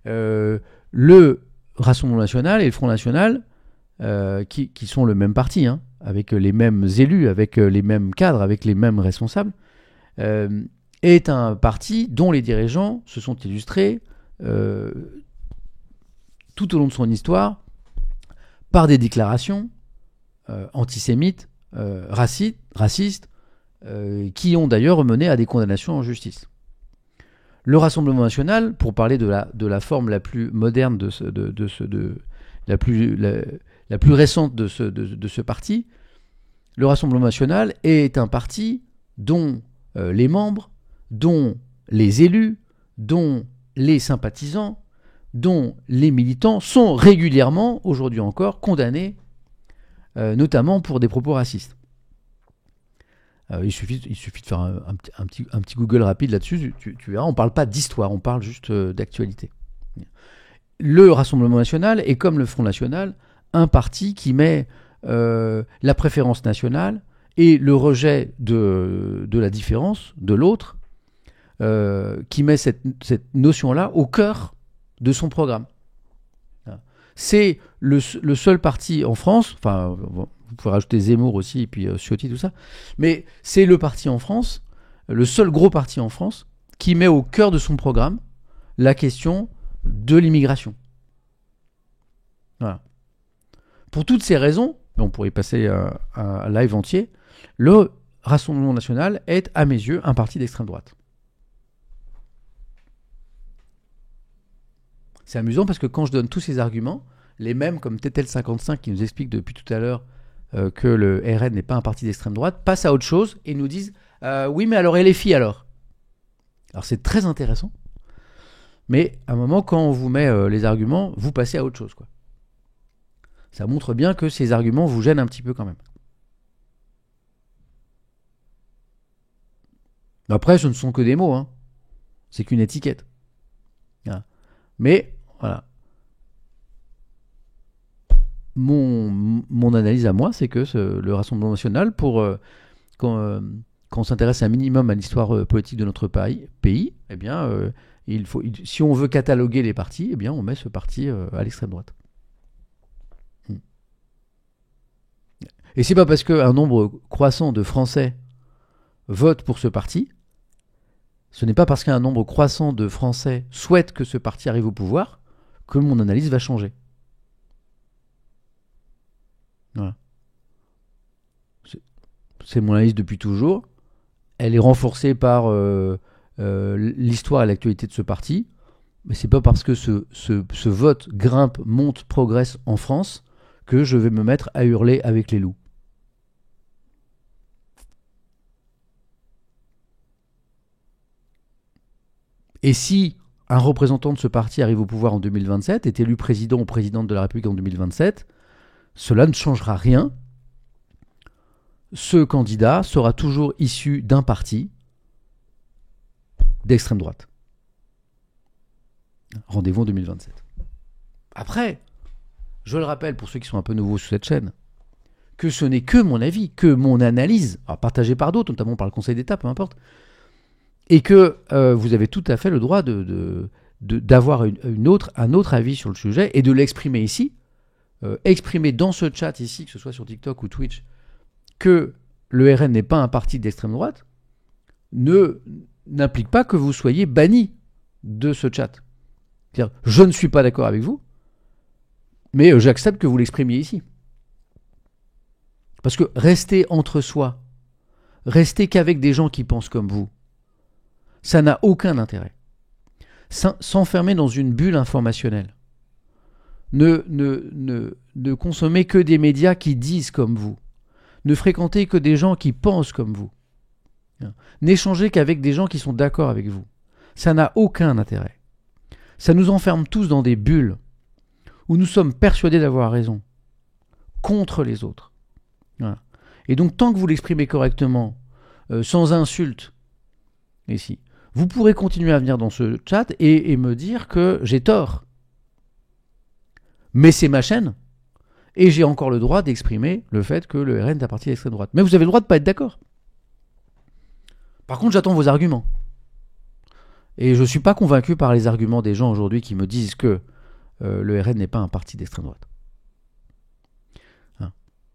Le Rassemblement National et le Front National, qui sont le même parti, hein, avec les mêmes élus, avec les mêmes cadres, avec les mêmes responsables, est un parti dont les dirigeants se sont illustrés tout au long de son histoire par des déclarations antisémites, racistes, qui ont d'ailleurs mené à des condamnations en justice. Le Rassemblement national, pour parler de la forme la plus moderne, la plus récente de ce parti, le Rassemblement national est un parti dont les membres, dont les élus, dont les sympathisants, dont les militants sont régulièrement, aujourd'hui encore, condamnés, notamment pour des propos racistes. Il suffit de faire un petit Google rapide là-dessus, tu verras, on ne parle pas d'histoire, on parle juste d'actualité. Le Rassemblement national est, comme le Front national, un parti qui met la préférence nationale et le rejet de la différence, de l'autre, qui met cette notion-là au cœur de son programme. C'est le seul parti en France, enfin, vous pouvez rajouter Zemmour aussi, et puis Ciotti, tout ça, mais c'est le parti en France, le seul gros parti en France, qui met au cœur de son programme la question de l'immigration. Voilà. Pour toutes ces raisons, on pourrait y passer un live entier, le Rassemblement national est, à mes yeux, un parti d'extrême droite. C'est amusant parce que quand je donne tous ces arguments, les mêmes comme Tetel55 qui nous explique depuis tout à l'heure que le RN n'est pas un parti d'extrême droite, passent à autre chose et nous disent oui mais alors et les filles alors. Alors c'est très intéressant, mais à un moment quand on vous met les arguments, vous passez à autre chose, quoi. Ça montre bien que ces arguments vous gênent un petit peu quand même. Après ce ne sont que des mots, hein. C'est qu'une étiquette. Voilà. Mais voilà. Mon analyse à moi, c'est que le Rassemblement national, quand on s'intéresse un minimum à l'histoire politique de notre pays, eh bien, si on veut cataloguer les partis, eh bien, on met ce parti à l'extrême droite. Et c'est pas parce qu'un nombre croissant de Français votent pour ce parti, ce n'est pas parce qu'un nombre croissant de Français souhaitent que ce parti arrive au pouvoir que mon analyse va changer. Voilà. C'est mon analyse depuis toujours. Elle est renforcée par l'histoire et l'actualité de ce parti. Mais c'est pas parce que ce vote grimpe, monte, progresse en France que je vais me mettre à hurler avec les loups. Et si un représentant de ce parti arrive au pouvoir en 2027, est élu président ou présidente de la République en 2027, cela ne changera rien. Ce candidat sera toujours issu d'un parti d'extrême droite. Rendez-vous en 2027. Après, je le rappelle pour ceux qui sont un peu nouveaux sur cette chaîne, que ce n'est que mon avis, que mon analyse, partagée par d'autres, notamment par le Conseil d'État, peu importe, et que vous avez tout à fait le droit d'avoir un autre avis sur le sujet et de l'exprimer ici, exprimer dans ce chat ici, que ce soit sur TikTok ou Twitch, que le RN n'est pas un parti d'extrême droite, n'implique pas que vous soyez banni de ce chat. C'est-à-dire, je ne suis pas d'accord avec vous, mais j'accepte que vous l'exprimiez ici. Parce que rester entre soi, rester qu'avec des gens qui pensent comme vous, ça n'a aucun intérêt. S'enfermer dans une bulle informationnelle, ne consommer que des médias qui disent comme vous, ne fréquenter que des gens qui pensent comme vous, n'échanger qu'avec des gens qui sont d'accord avec vous, ça n'a aucun intérêt. Ça nous enferme tous dans des bulles où nous sommes persuadés d'avoir raison, contre les autres. Voilà. Et donc tant que vous l'exprimez correctement, sans insulte, ici, vous pourrez continuer à venir dans ce chat et me dire que j'ai tort. Mais c'est ma chaîne, et j'ai encore le droit d'exprimer le fait que le RN est un parti d'extrême droite. Mais vous avez le droit de ne pas être d'accord. Par contre, j'attends vos arguments. Et je ne suis pas convaincu par les arguments des gens aujourd'hui qui me disent que le RN n'est pas un parti d'extrême droite.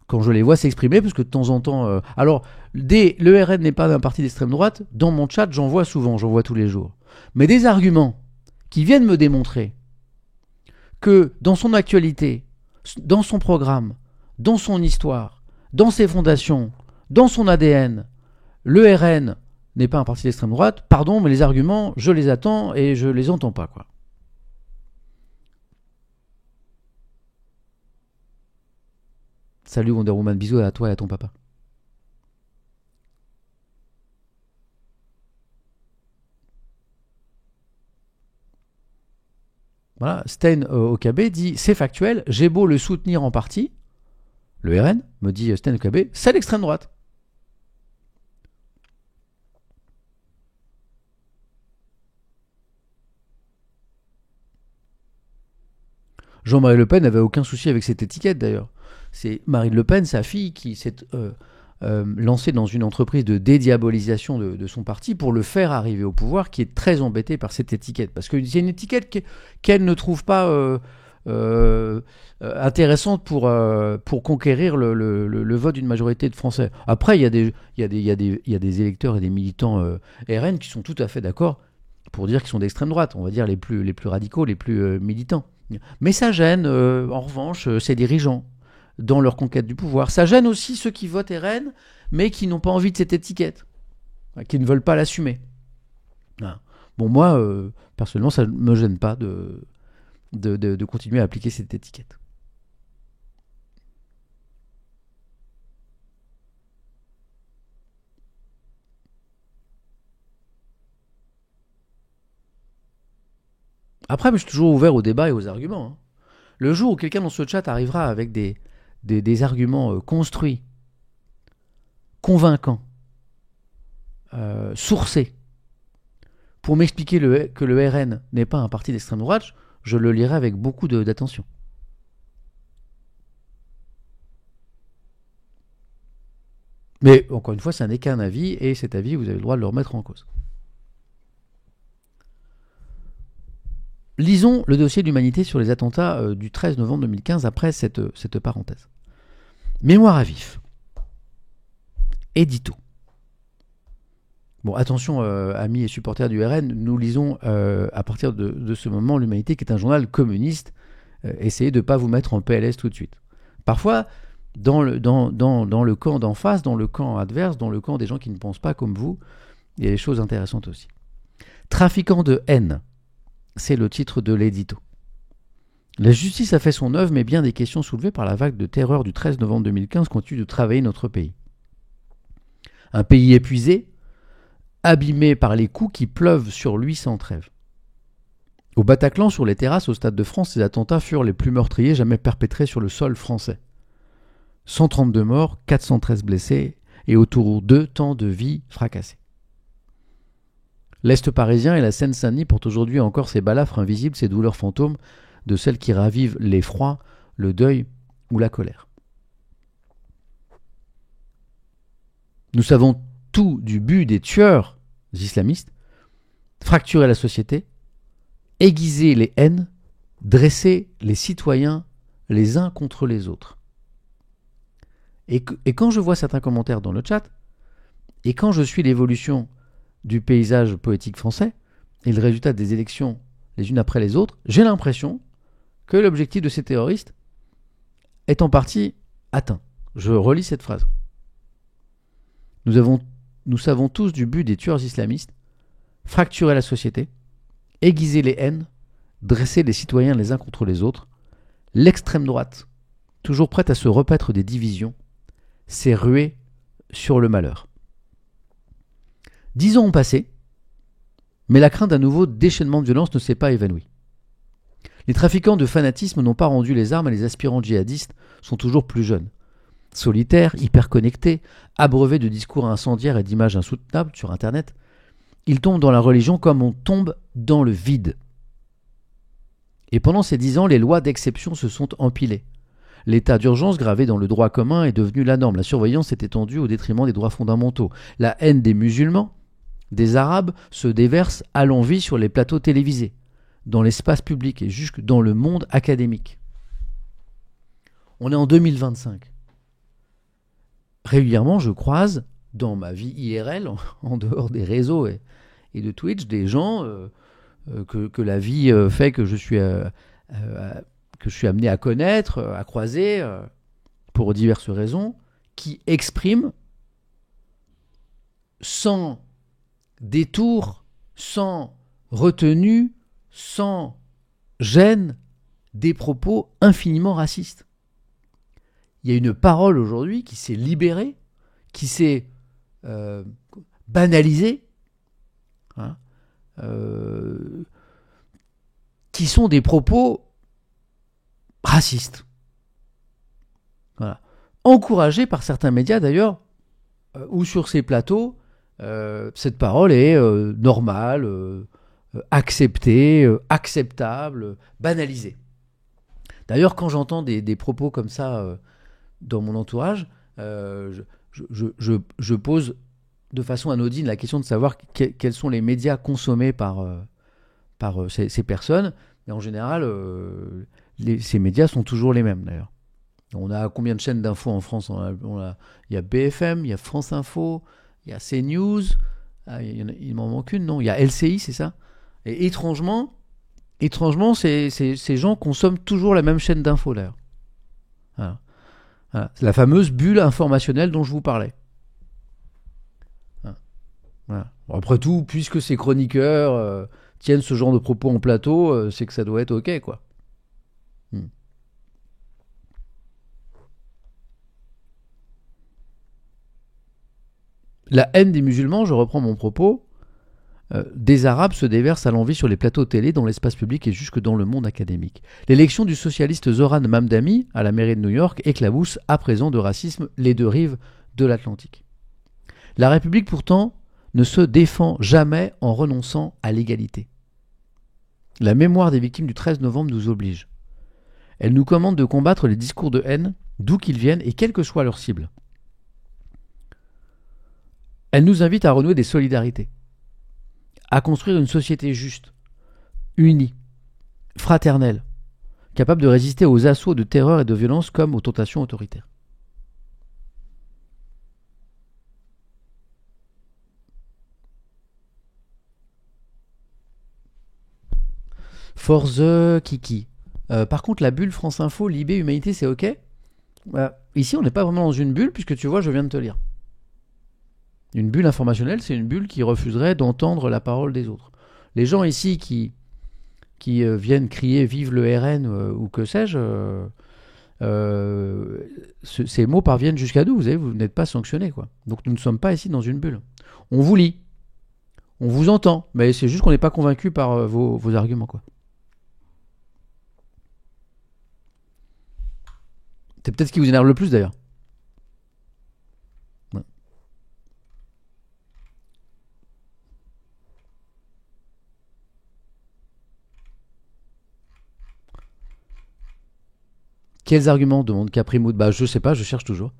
Quand je les vois s'exprimer, parce que de temps en temps... le RN n'est pas un parti d'extrême droite, dans mon chat, j'en vois souvent, j'en vois tous les jours. Mais des arguments qui viennent me démontrer que dans son actualité, dans son programme, dans son histoire, dans ses fondations, dans son ADN, le RN n'est pas un parti d'extrême droite. Pardon, mais les arguments, je les attends et je les entends pas, quoi. Salut Wonder Woman, bisous à toi et à ton papa. Voilà, Stein OKB dit c'est factuel, j'ai beau le soutenir en partie, le RN, me dit Stein OKB, c'est l'extrême droite. Jean-Marie Le Pen n'avait aucun souci avec cette étiquette d'ailleurs. C'est Marine Le Pen, sa fille, qui s'est lancée dans une entreprise de dédiabolisation de son parti pour le faire arriver au pouvoir, qui est très embêtée par cette étiquette. Parce que c'est une étiquette qu'elle ne trouve pas intéressante pour conquérir le vote d'une majorité de Français. Après, il y a des électeurs et des militants RN qui sont tout à fait d'accord pour dire qu'ils sont d'extrême droite, on va dire les plus radicaux, les plus militants. Mais ça gêne, en revanche, ces dirigeants dans leur conquête du pouvoir. Ça gêne aussi ceux qui votent RN, mais qui n'ont pas envie de cette étiquette, qui ne veulent pas l'assumer. Bon, moi, personnellement, ça ne me gêne pas de continuer à appliquer cette étiquette. Après, je suis toujours ouvert au débat et aux arguments. Le jour où quelqu'un dans ce chat arrivera avec des arguments construits, convaincants, sourcés, pour m'expliquer que le RN n'est pas un parti d'extrême droite, je le lirai avec beaucoup d'attention. Mais encore une fois, ça n'est qu'un avis, et cet avis, vous avez le droit de le remettre en cause. Lisons le dossier d'Humanité sur les attentats du 13 novembre 2015 après cette parenthèse. Mémoire à vif. Édito. Bon, attention, amis et supporters du RN, nous lisons à partir de ce moment l'Humanité, qui est un journal communiste. Essayez de ne pas vous mettre en PLS tout de suite. Parfois, dans le camp d'en face, dans le camp adverse, dans le camp des gens qui ne pensent pas comme vous, il y a des choses intéressantes aussi. Trafiquant de haine. C'est le titre de l'édito. La justice a fait son œuvre, mais bien des questions soulevées par la vague de terreur du 13 novembre 2015 continuent de travailler notre pays. Un pays épuisé, abîmé par les coups qui pleuvent sur lui sans trêve. Au Bataclan, sur les terrasses au Stade de France, ces attentats furent les plus meurtriers jamais perpétrés sur le sol français. 132 morts, 413 blessés, et autour d'eux, tant de vies fracassées. L'Est parisien et la Seine-Saint-Denis portent aujourd'hui encore ces balafres invisibles, ces douleurs fantômes de celles qui ravivent l'effroi, le deuil ou la colère. Nous savons tout du but des tueurs islamistes, fracturer la société, aiguiser les haines, dresser les citoyens les uns contre les autres. Et quand je vois certains commentaires dans le chat, et quand je suis l'évolution du paysage poétique français et le résultat des élections les unes après les autres, j'ai l'impression que l'objectif de ces terroristes est en partie atteint. Je relis cette phrase. Nous savons tous du but des tueurs islamistes, fracturer la société, aiguiser les haines, dresser les citoyens les uns contre les autres. L'extrême droite, toujours prête à se repaître des divisions, s'est ruée sur le malheur. 10 ans ont passé, mais la crainte d'un nouveau déchaînement de violence ne s'est pas évanouie. Les trafiquants de fanatisme n'ont pas rendu les armes et les aspirants djihadistes sont toujours plus jeunes. Solitaires, hyperconnectés, abreuvés de discours incendiaires et d'images insoutenables sur Internet, ils tombent dans la religion comme on tombe dans le vide. Et pendant ces 10 ans, les lois d'exception se sont empilées. L'état d'urgence gravé dans le droit commun est devenu la norme. La surveillance s'est étendue au détriment des droits fondamentaux. La haine des musulmans, des Arabes, se déverse à l'envi sur les plateaux télévisés, dans l'espace public et jusque dans le monde académique. On est en 2025. Régulièrement, je croise, dans ma vie IRL, en dehors des réseaux et de Twitch, des gens que la vie fait que je suis amené à connaître, à croiser, pour diverses raisons, qui expriment, sans détour, sans retenue, sans gêne, des propos infiniment racistes. Il y a une parole aujourd'hui qui s'est libérée, qui s'est banalisée, hein, qui sont des propos racistes. Voilà. Encouragés par certains médias d'ailleurs, ou sur ces plateaux, cette parole est normale, acceptée, acceptable, banalisée. D'ailleurs, quand j'entends des propos comme ça dans mon entourage, je pose de façon anodine la question de savoir quels sont les médias consommés par ces personnes. Et en général, ces médias sont toujours les mêmes d'ailleurs. On a combien de chaînes d'infos en France ? Il y a BFM, il y a France Info, il y a CNews, il m'en manque une, non ? Il y a LCI, c'est ça ? Et étrangement, ces gens consomment toujours la même chaîne d'infos d'ailleurs. Voilà. Voilà. C'est la fameuse bulle informationnelle dont je vous parlais. Voilà. Bon, après tout, puisque ces chroniqueurs tiennent ce genre de propos en plateau, c'est que ça doit être ok, quoi. La haine des musulmans, je reprends mon propos, des Arabes se déversent à l'envi sur les plateaux télé, dans l'espace public et jusque dans le monde académique. L'élection du socialiste Zoran Mamdani à la mairie de New York éclabousse à présent de racisme les deux rives de l'Atlantique. La République pourtant ne se défend jamais en renonçant à l'égalité. La mémoire des victimes du 13 novembre nous oblige. Elle nous commande de combattre les discours de haine, d'où qu'ils viennent et quelle que soit leur cible. Elle nous invite à renouer des solidarités, à construire une société juste, unie, fraternelle, capable de résister aux assauts de terreur et de violence comme aux tentations autoritaires. For the Kiki. Par contre, la bulle France Info, Libé, Humanité, c'est ok ? Ici, on n'est pas vraiment dans une bulle, puisque tu vois, je viens de te lire. Une bulle informationnelle, c'est une bulle qui refuserait d'entendre la parole des autres. Les gens ici qui viennent crier « Vive le RN » ou que sais-je, ces mots parviennent jusqu'à nous. Vous n'êtes pas sanctionnés, quoi. Donc nous ne sommes pas ici dans une bulle. On vous lit, on vous entend, mais c'est juste qu'on n'est pas convaincu par vos arguments, quoi. C'est peut-être ce qui vous énerve le plus, d'ailleurs. Ouais. Quels arguments demande Caprimoud ? Je sais pas, je cherche toujours.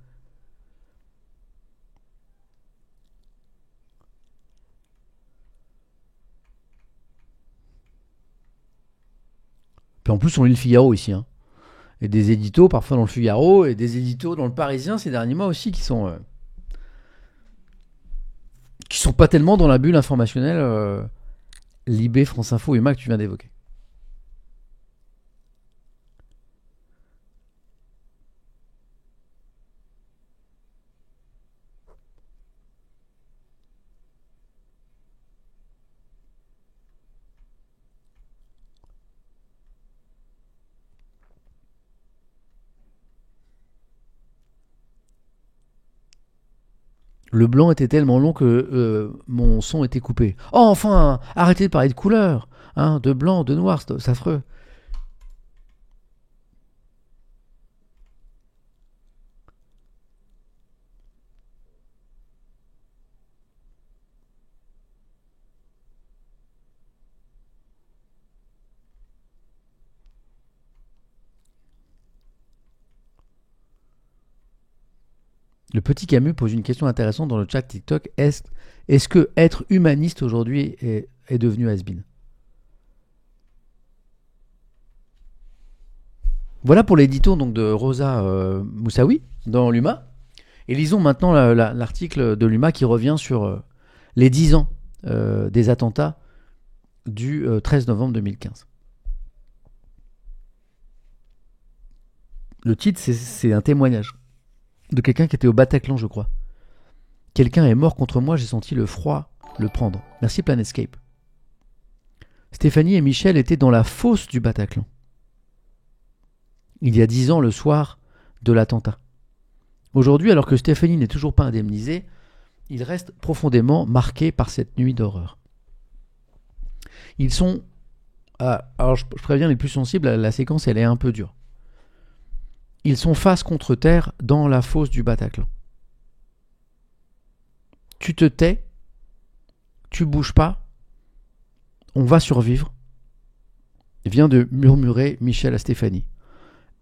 Puis en plus, on lit le Figaro ici, hein. Et des éditos parfois dans le Figaro et des éditos dans le Parisien ces derniers mois aussi qui sont pas tellement dans la bulle informationnelle Libé, France Info et Mac que tu viens d'évoquer. Le blanc était tellement long que mon son était coupé. Oh, enfin, arrêtez de parler de couleurs, hein, de blanc, de noir, c'est affreux. Le petit Camus pose une question intéressante dans le chat TikTok. Est-ce que être humaniste aujourd'hui est devenu has-been ? Voilà pour l'édito donc de Rosa Moussaoui dans l'UMA. Et lisons maintenant l'article de l'UMA qui revient sur les 10 ans des attentats du 13 novembre 2015. Le titre, c'est un témoignage de quelqu'un qui était au Bataclan, je crois. Quelqu'un est mort contre moi, j'ai senti le froid le prendre. Merci Planescape. Stéphanie et Michel étaient dans la fosse du Bataclan. Il y a 10 ans, le soir de l'attentat. Aujourd'hui, alors que Stéphanie n'est toujours pas indemnisée, il reste profondément marqué par cette nuit d'horreur. Ils sont... alors je préviens les plus sensibles, la séquence elle est un peu dure. Ils sont face contre terre dans la fosse du Bataclan. Tu te tais, tu bouges pas, on va survivre, vient de murmurer Michel à Stéphanie.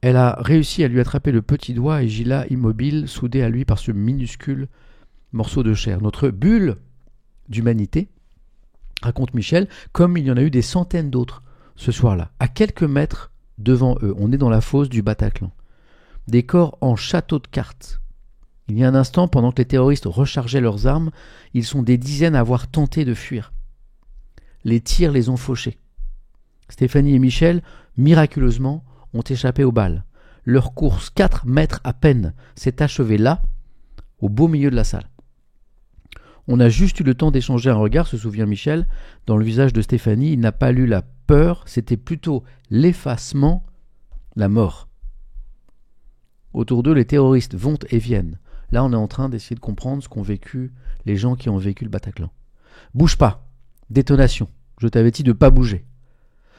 Elle a réussi à lui attraper le petit doigt et Gila immobile, soudée à lui par ce minuscule morceau de chair. Notre bulle d'humanité, raconte Michel, comme il y en a eu des centaines d'autres ce soir-là, à quelques mètres devant eux. On est dans la fosse du Bataclan. Des corps en château de cartes. Il y a un instant, pendant que les terroristes rechargeaient leurs armes, ils sont des dizaines à avoir tenté de fuir. Les tirs les ont fauchés. Stéphanie et Michel, miraculeusement, ont échappé aux balles. Leur course, 4 mètres à peine, s'est achevée là, au beau milieu de la salle. On a juste eu le temps d'échanger un regard, se souvient Michel. Dans le visage de Stéphanie, il n'a pas lu la peur, c'était plutôt l'effacement, la mort. Autour d'eux, les terroristes vont et viennent. Là, on est en train d'essayer de comprendre ce qu'ont vécu les gens qui ont vécu le Bataclan. Bouge pas. Détonation. Je t'avais dit de pas bouger.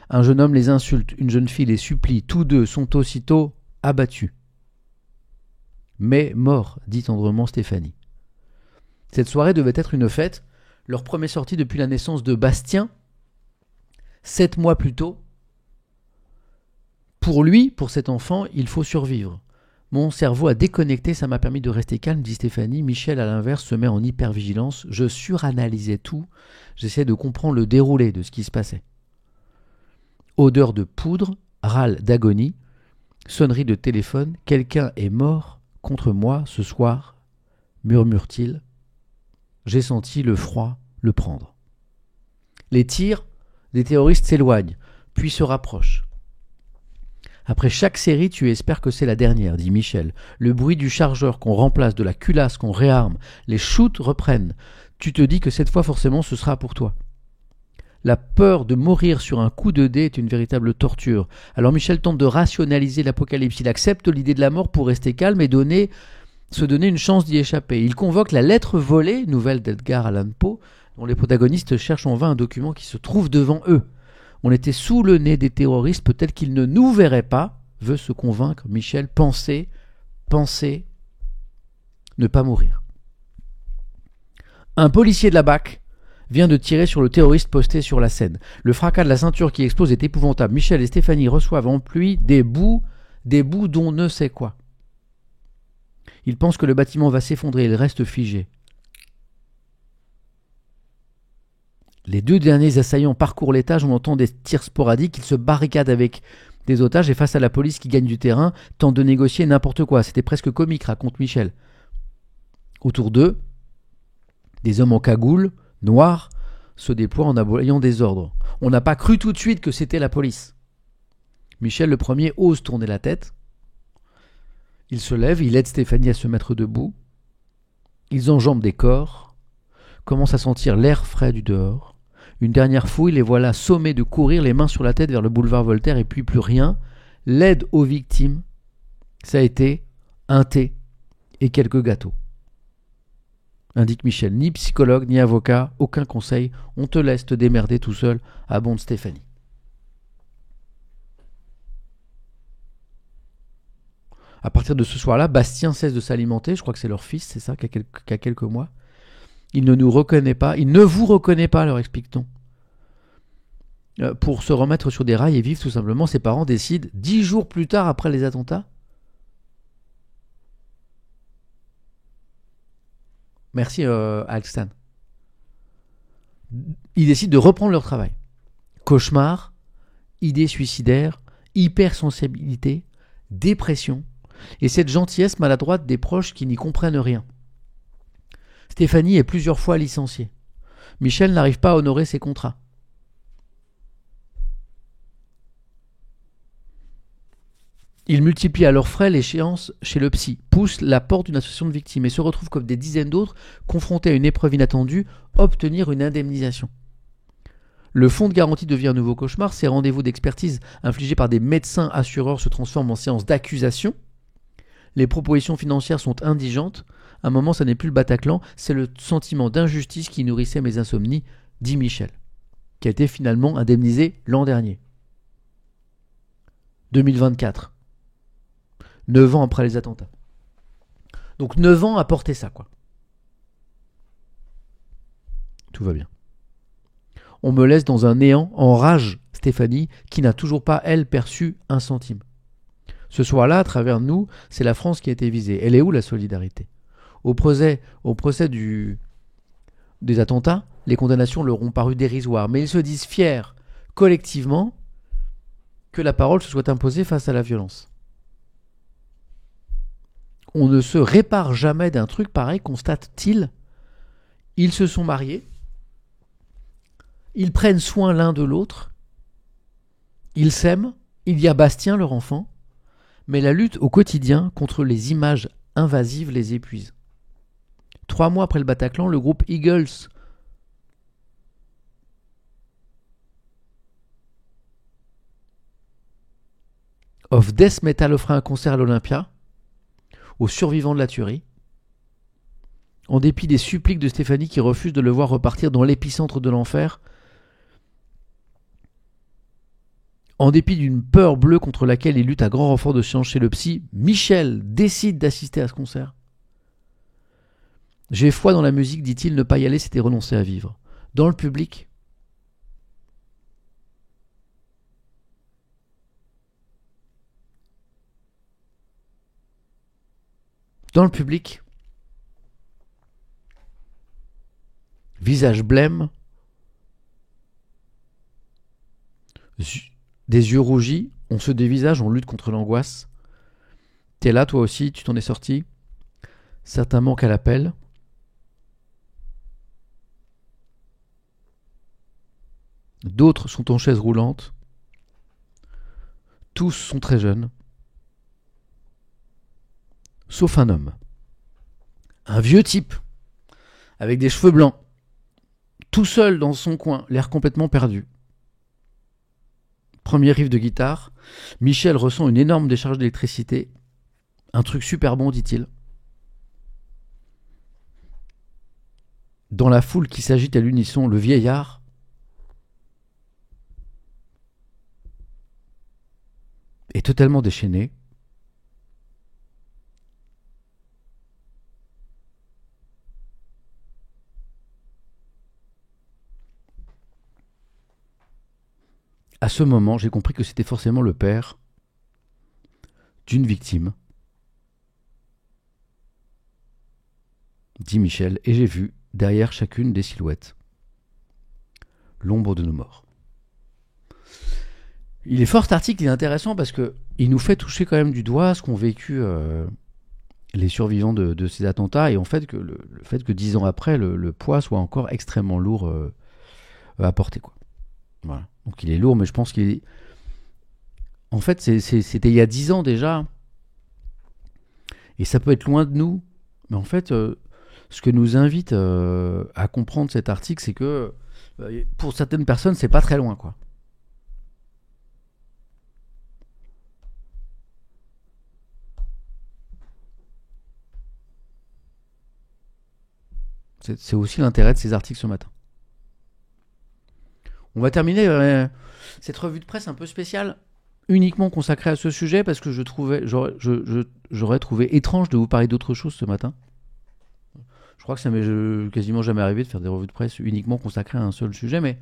Un jeune homme les insulte, une jeune fille les supplie. Tous deux sont aussitôt abattus. Mais morts, dit tendrement Stéphanie. Cette soirée devait être une fête, leur première sortie depuis la naissance de Bastien, 7 mois plus tôt. Pour lui, pour cet enfant, il faut survivre. Mon cerveau a déconnecté, ça m'a permis de rester calme, dit Stéphanie. Michel, à l'inverse, se met en hypervigilance. Je suranalysais tout. J'essayais de comprendre le déroulé de ce qui se passait. Odeur de poudre, râle d'agonie, sonnerie de téléphone. Quelqu'un est mort contre moi ce soir, murmure-t-il. J'ai senti le froid le prendre. Les tirs des terroristes s'éloignent, puis se rapprochent. Après chaque série, tu espères que c'est la dernière, dit Michel. Le bruit du chargeur qu'on remplace, de la culasse qu'on réarme, les shoots reprennent. Tu te dis que cette fois, forcément, ce sera pour toi. La peur de mourir sur un coup de dé est une véritable torture. Alors Michel tente de rationaliser l'apocalypse. Il accepte l'idée de la mort pour rester calme et se donner une chance d'y échapper. Il convoque la lettre volée, nouvelle d'Edgar Allan Poe, dont les protagonistes cherchent en vain un document qui se trouve devant eux. On était sous le nez des terroristes, peut-être qu'ils ne nous verraient pas, veut se convaincre Michel, penser, ne pas mourir. Un policier de la BAC vient de tirer sur le terroriste posté sur la scène. Le fracas de la ceinture qui explose est épouvantable. Michel et Stéphanie reçoivent en pluie des bouts dont ne sait quoi. Ils pensent que le bâtiment va s'effondrer, il reste figé. Les 2 derniers assaillants parcourent l'étage, on entend des tirs sporadiques, ils se barricadent avec des otages et face à la police qui gagne du terrain, tentent de négocier n'importe quoi. C'était presque comique, raconte Michel. Autour d'eux, des hommes en cagoule, noirs, se déploient en aboyant des ordres. On n'a pas cru tout de suite que c'était la police. Michel, le premier, ose tourner la tête. Il se lève, il aide Stéphanie à se mettre debout. Ils enjambent des corps, commencent à sentir l'air frais du dehors. Une dernière fouille, les voilà sommés de courir, les mains sur la tête vers le boulevard Voltaire, et puis plus rien. L'aide aux victimes, ça a été un thé et quelques gâteaux. Indique Michel, ni psychologue, ni avocat, aucun conseil, on te laisse te démerder tout seul, abonde Stéphanie. À partir de ce soir-là, Bastien cesse de s'alimenter, je crois que c'est leur fils, c'est ça, qui a quelques mois. Il ne nous reconnaît pas, il ne vous reconnaît pas, leur explique-t-on. Pour se remettre sur des rails et vivre tout simplement, ses parents décident, 10 jours plus tard après les attentats. Merci Alstan. Ils décident de reprendre leur travail. Cauchemar, idées suicidaires, hypersensibilité, dépression, et cette gentillesse maladroite des proches qui n'y comprennent rien. Stéphanie est plusieurs fois licenciée. Michel n'arrive pas à honorer ses contrats. Ils multiplient à leurs frais l'échéance chez le psy, poussent la porte d'une association de victimes et se retrouvent comme des dizaines d'autres, confrontés à une épreuve inattendue, obtenir une indemnisation. Le fonds de garantie devient un nouveau cauchemar, ces rendez-vous d'expertise infligés par des médecins assureurs se transforment en séances d'accusation, les propositions financières sont indigentes, à un moment ça n'est plus le Bataclan, c'est le sentiment d'injustice qui nourrissait mes insomnies, dit Michel, qui a été finalement indemnisé l'an dernier. 2024. 9 ans après les attentats. Donc 9 ans à porter ça, quoi. Tout va bien. On me laisse dans un néant, en rage, Stéphanie, qui n'a toujours pas, elle, perçu un centime. Ce soir-là, à travers nous, c'est la France qui a été visée. Elle est où la solidarité ? Au procès des attentats, les condamnations leur ont paru dérisoires, mais ils se disent fiers, collectivement, que la parole se soit imposée face à la violence. On ne se répare jamais d'un truc pareil, constate-t-il. Ils se sont mariés, ils prennent soin l'un de l'autre, ils s'aiment, il y a Bastien, leur enfant, mais la lutte au quotidien contre les images invasives les épuise. 3 mois après le Bataclan, le groupe Eagles of Death Metal offrait un concert à l'Olympia aux survivants de la tuerie, en dépit des suppliques de Stéphanie qui refuse de le voir repartir dans l'épicentre de l'enfer, en dépit d'une peur bleue contre laquelle il lutte à grand renfort de science chez le psy, Michel décide d'assister à ce concert. J'ai foi dans la musique, dit-il, ne pas y aller, c'était renoncer à vivre. Dans le public, visage blême, des yeux rougis, on se dévisage, on lutte contre l'angoisse. T'es là, toi aussi, tu t'en es sorti. Certains manquent à l'appel. D'autres sont en chaise roulante. Tous sont très jeunes. Sauf un homme. Un vieux type, avec des cheveux blancs, tout seul dans son coin, l'air complètement perdu. Premier riff de guitare, Michel ressent une énorme décharge d'électricité. Un truc super bon, dit-il. Dans la foule qui s'agite à l'unisson, le vieillard est totalement déchaîné. À ce moment, j'ai compris que c'était forcément le père d'une victime, dit Michel, et j'ai vu derrière chacune des silhouettes l'ombre de nos morts. Il est fort cet article, il est intéressant parce qu'il nous fait toucher quand même du doigt ce qu'ont vécu les survivants de ces attentats, et en fait que le fait que 10 ans après, le poids soit encore extrêmement lourd à porter, quoi. Voilà. Donc il est lourd, mais je pense qu'il est... En fait, c'était il y a 10 ans déjà, et ça peut être loin de nous, mais en fait, ce que nous invite à comprendre cet article, c'est que pour certaines personnes, c'est pas très loin, quoi. C'est aussi l'intérêt de ces articles ce matin. On va terminer cette revue de presse un peu spéciale, uniquement consacrée à ce sujet, parce que j'aurais trouvé étrange de vous parler d'autre chose ce matin. Je crois que ça m'est quasiment jamais arrivé de faire des revues de presse uniquement consacrées à un seul sujet, mais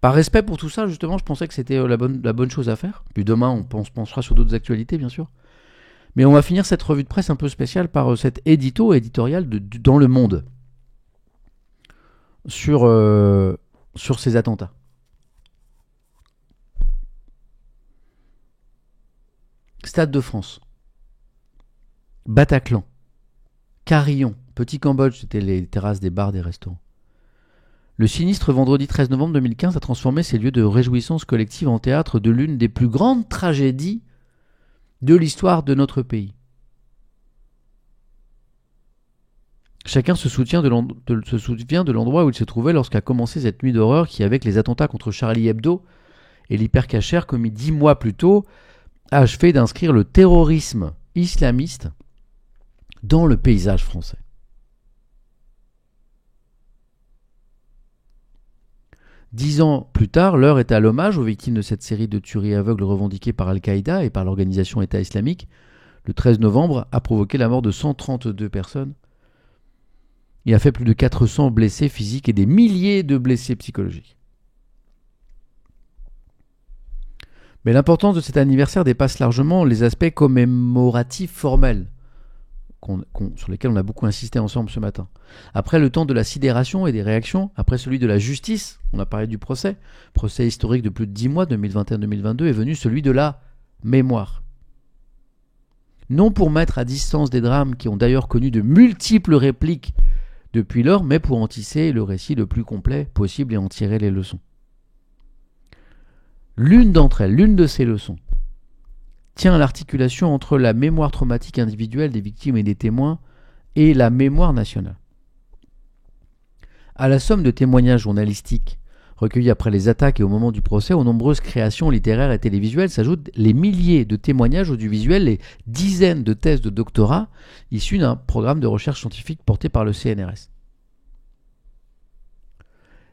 par respect pour tout ça, justement, je pensais que c'était la bonne chose à faire. Puis demain, on se penchera sur d'autres actualités, bien sûr. Mais on va finir cette revue de presse un peu spéciale par cet éditorial dans Le Monde sur ces attentats. Stade de France, Bataclan, Carillon, Petit Cambodge, c'était les terrasses des bars, des restaurants. Le sinistre vendredi 13 novembre 2015 a transformé ces lieux de réjouissance collective en théâtre de l'une des plus grandes tragédies de l'histoire de notre pays. Chacun se souvient de l'endroit où il se trouvait lorsqu'a commencé cette nuit d'horreur qui, avec les attentats contre Charlie Hebdo et l'hypercacher commis 10 mois plus tôt, a achevé d'inscrire le terrorisme islamiste dans le paysage français. Dix ans plus tard, l'heure est à l'hommage aux victimes de cette série de tueries aveugles revendiquées par Al-Qaïda et par l'organisation État islamique. Le 13 novembre a provoqué la mort de 132 personnes et a fait plus de 400 blessés physiques et des milliers de blessés psychologiques. Mais l'importance de cet anniversaire dépasse largement les aspects commémoratifs formels sur lesquels on a beaucoup insisté ensemble ce matin. Après le temps de la sidération et des réactions, après celui de la justice, on a parlé du procès historique de plus de 10 mois, 2021-2022, est venu celui de la mémoire. Non pour mettre à distance des drames qui ont d'ailleurs connu de multiples répliques depuis lors, mais pour en tisser le récit le plus complet possible et en tirer les leçons. L'une de ces leçons, tient à l'articulation entre la mémoire traumatique individuelle des victimes et des témoins et la mémoire nationale. À la somme de témoignages journalistiques recueillis après les attaques et au moment du procès, aux nombreuses créations littéraires et télévisuelles s'ajoutent les milliers de témoignages audiovisuels, les dizaines de thèses de doctorat issues d'un programme de recherche scientifique porté par le CNRS.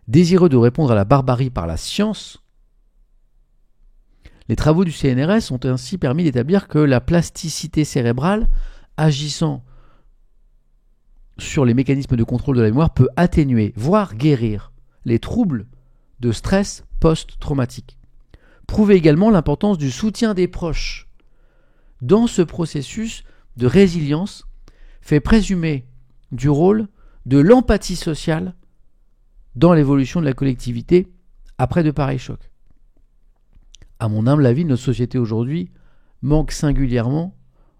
Désireux de répondre à la barbarie par la science, les travaux du CNRS ont ainsi permis d'établir que la plasticité cérébrale, agissant sur les mécanismes de contrôle de la mémoire, peut atténuer, voire guérir, les troubles de stress post-traumatique. Prouver également l'importance du soutien des proches dans ce processus de résilience fait présumer du rôle de l'empathie sociale dans l'évolution de la collectivité après de pareils chocs. À mon humble avis, notre société aujourd'hui manque singulièrement,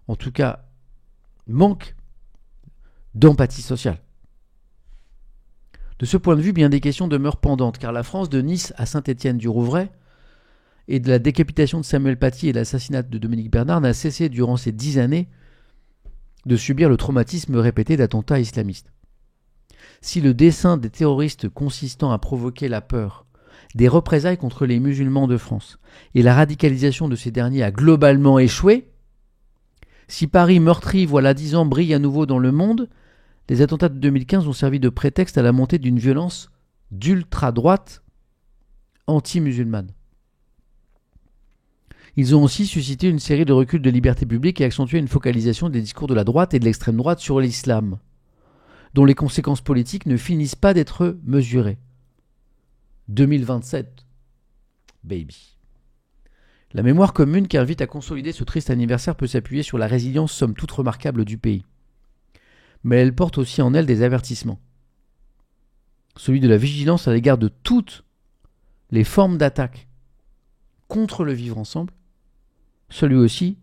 en tout cas, manque d'empathie sociale. De ce point de vue, bien des questions demeurent pendantes, car la France de Nice à Saint-Étienne-du-Rouvray et de la décapitation de Samuel Paty et l'assassinat de Dominique Bernard n'a cessé durant ces 10 années de subir le traumatisme répété d'attentats islamistes. Si le dessein des terroristes consistant à provoquer la peur, des représailles contre les musulmans de France et la radicalisation de ces derniers a globalement échoué, si Paris meurtri voilà 10 ans brille à nouveau dans le monde, les attentats de 2015 ont servi de prétexte à la montée d'une violence d'ultra-droite anti-musulmane. Ils ont aussi suscité une série de reculs de liberté publique et accentué une focalisation des discours de la droite et de l'extrême droite sur l'islam, dont les conséquences politiques ne finissent pas d'être mesurées. 2027, baby. La mémoire commune qui invite à consolider ce triste anniversaire peut s'appuyer sur la résilience somme toute remarquable du pays. Mais elle porte aussi en elle des avertissements. Celui de la vigilance à l'égard de toutes les formes d'attaque contre le vivre ensemble, celui aussi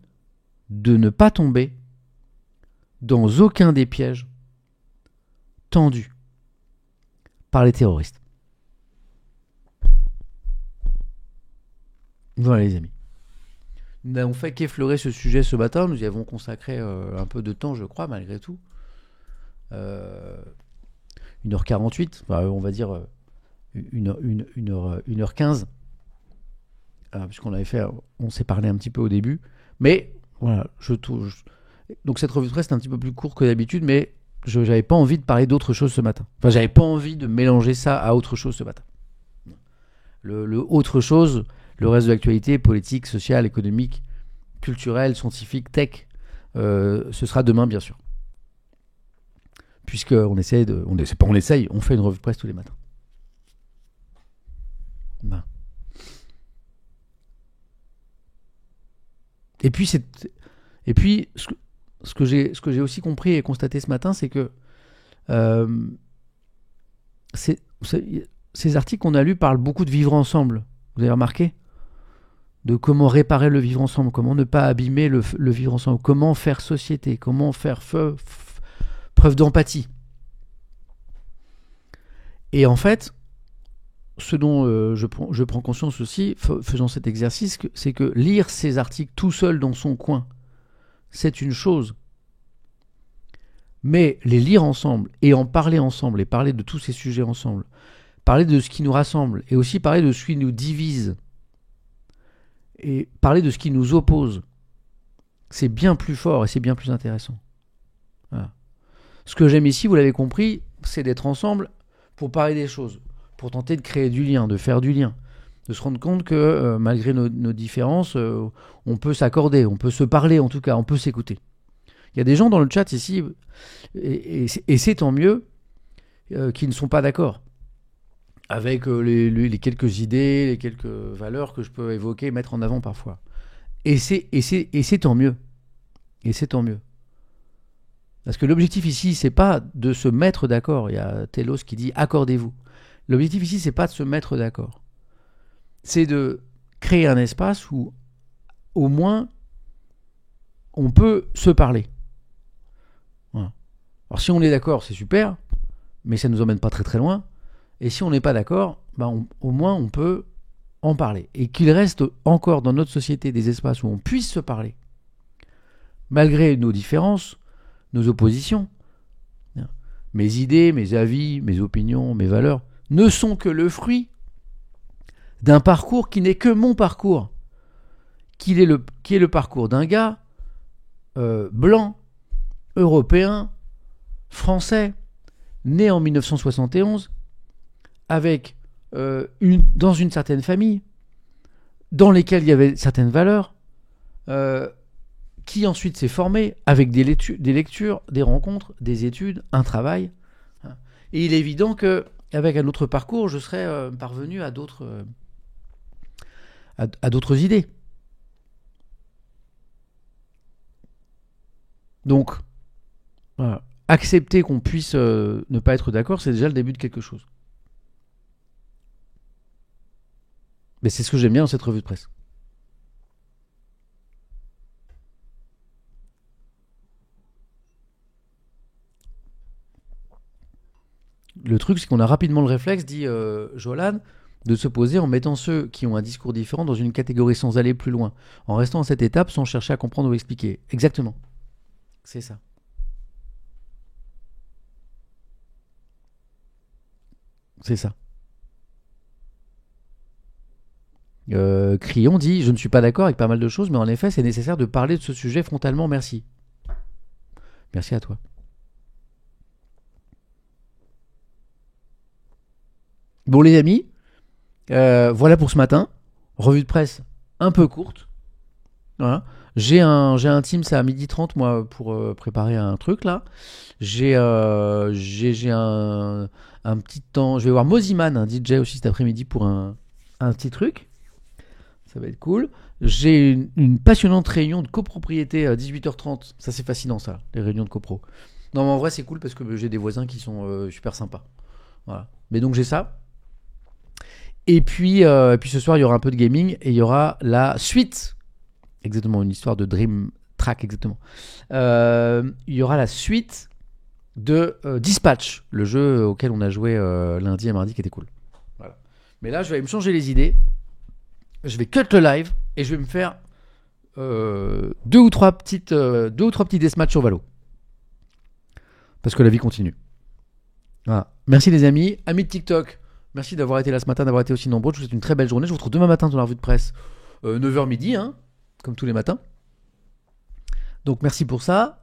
de ne pas tomber dans aucun des pièges tendus par les terroristes. Voilà les amis. Nous n'avons fait qu'effleurer ce sujet ce matin. Nous y avons consacré un peu de temps, je crois, malgré tout. 1h48, enfin, on va dire 1h15. Puisqu'on avait fait, on s'est parlé un petit peu au début. Mais voilà, donc cette revue de presse est un petit peu plus courte que d'habitude, mais j'avais pas envie de parler d'autre chose ce matin. Enfin, j'avais pas envie de mélanger ça à autre chose ce matin. Le autre chose, le reste de l'actualité, politique, sociale, économique, culturelle, scientifique, tech, ce sera demain, bien sûr. Puisqu'on essaie on fait une revue de presse tous les matins. Ben. Et puis, ce que j'ai aussi compris et constaté ce matin, c'est que ces articles qu'on a lus parlent beaucoup de vivre ensemble. Vous avez remarqué ? De comment réparer le vivre ensemble, comment ne pas abîmer le vivre ensemble, comment faire société, comment faire preuve d'empathie. Et en fait, ce dont je prends conscience aussi, faisant cet exercice, c'est que lire ces articles tout seul dans son coin, c'est une chose. Mais les lire ensemble et en parler ensemble et parler de tous ces sujets ensemble, parler de ce qui nous rassemble et aussi parler de ce qui nous divise et parler de ce qui nous oppose, c'est bien plus fort et c'est bien plus intéressant. Voilà. Ce que j'aime ici, vous l'avez compris, c'est d'être ensemble pour parler des choses, pour tenter de créer du lien, de faire du lien, de se rendre compte que malgré nos différences, on peut s'accorder, on peut se parler en tout cas, on peut s'écouter. Il y a des gens dans le chat ici, et c'est tant mieux, qui ne sont pas d'accord avec les quelques idées, les quelques valeurs que je peux évoquer, mettre en avant parfois. Et c'est tant mieux. Et c'est tant mieux. Parce que l'objectif ici, c'est pas de se mettre d'accord. Il y a Telos qui dit accordez-vous. L'objectif ici, c'est pas de se mettre d'accord. C'est de créer un espace où, au moins, on peut se parler. Voilà. Alors, si on est d'accord, c'est super, mais ça ne nous emmène pas très très loin. Et si on n'est pas d'accord, au moins on peut en parler. Et qu'il reste encore dans notre société des espaces où on puisse se parler, malgré nos différences, nos oppositions. Mes idées, mes avis, mes opinions, mes valeurs ne sont que le fruit d'un parcours qui n'est que mon parcours, qui est le parcours d'un gars blanc, européen, français, né en 1971, avec dans une certaine famille, dans lesquelles il y avait certaines valeurs, qui ensuite s'est formé avec des lectures, des rencontres, des études, un travail. Et il est évident qu'avec un autre parcours, je serais parvenu à d'autres idées. Donc, voilà. Accepter qu'on puisse ne pas être d'accord, c'est déjà le début de quelque chose. Mais c'est ce que j'aime bien dans cette revue de presse. Le truc, c'est qu'on a rapidement le réflexe, dit Jolan, de se poser en mettant ceux qui ont un discours différent dans une catégorie sans aller plus loin, en restant à cette étape sans chercher à comprendre ou expliquer. Exactement. C'est ça. C'est ça. Crillon dit « Je ne suis pas d'accord avec pas mal de choses, mais en effet, c'est nécessaire de parler de ce sujet frontalement. Merci. » Merci à toi. Bon, les amis, voilà pour ce matin. Revue de presse un peu courte. Voilà. J'ai un Teams à 12h30, moi, pour préparer un truc, là. J'ai un petit temps. Je vais voir Moziman, un DJ aussi cet après-midi, pour un petit truc. Ça va être cool. J'ai une passionnante réunion de copropriété à 18h30. Ça, c'est fascinant, ça, les réunions de copro. Non, mais en vrai, c'est cool parce que j'ai des voisins qui sont super sympas. Voilà. Mais donc, j'ai ça. Et puis ce soir, il y aura un peu de gaming et il y aura la suite. Exactement, une histoire de Dream Track, exactement. Il y aura la suite de Dispatch, le jeu auquel on a joué lundi et mardi, qui était cool. Voilà. Mais là, je vais me changer les idées. Je vais cut le live et je vais me faire deux ou trois petits deathmatch sur Valo. Parce que la vie continue. Voilà. Merci les amis. Amis de TikTok, merci d'avoir été là ce matin, d'avoir été aussi nombreux. Je vous souhaite une très belle journée. Je vous retrouve demain matin dans la revue de presse, 9h midi, hein, comme tous les matins. Donc merci pour ça.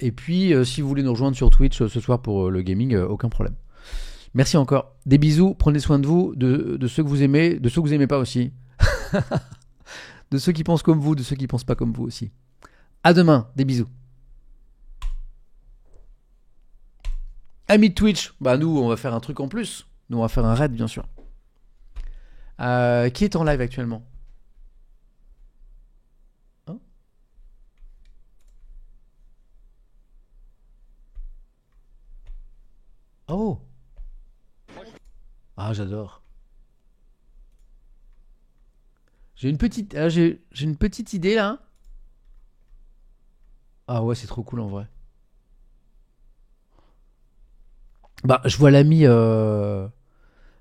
Et puis si vous voulez nous rejoindre sur Twitch ce soir pour le gaming, aucun problème. Merci encore. Des bisous. Prenez soin de vous, de ceux que vous aimez, de ceux que vous aimez pas aussi. De ceux qui pensent comme vous, de ceux qui pensent pas comme vous aussi. À demain. Des bisous. Amis de Twitch, nous on va faire un truc en plus. Nous on va faire un raid bien sûr. Qui est en live actuellement? Hein? Oh. Ah, j'adore. J'ai une petite idée là. Ah ouais, c'est trop cool en vrai. Je vois l'ami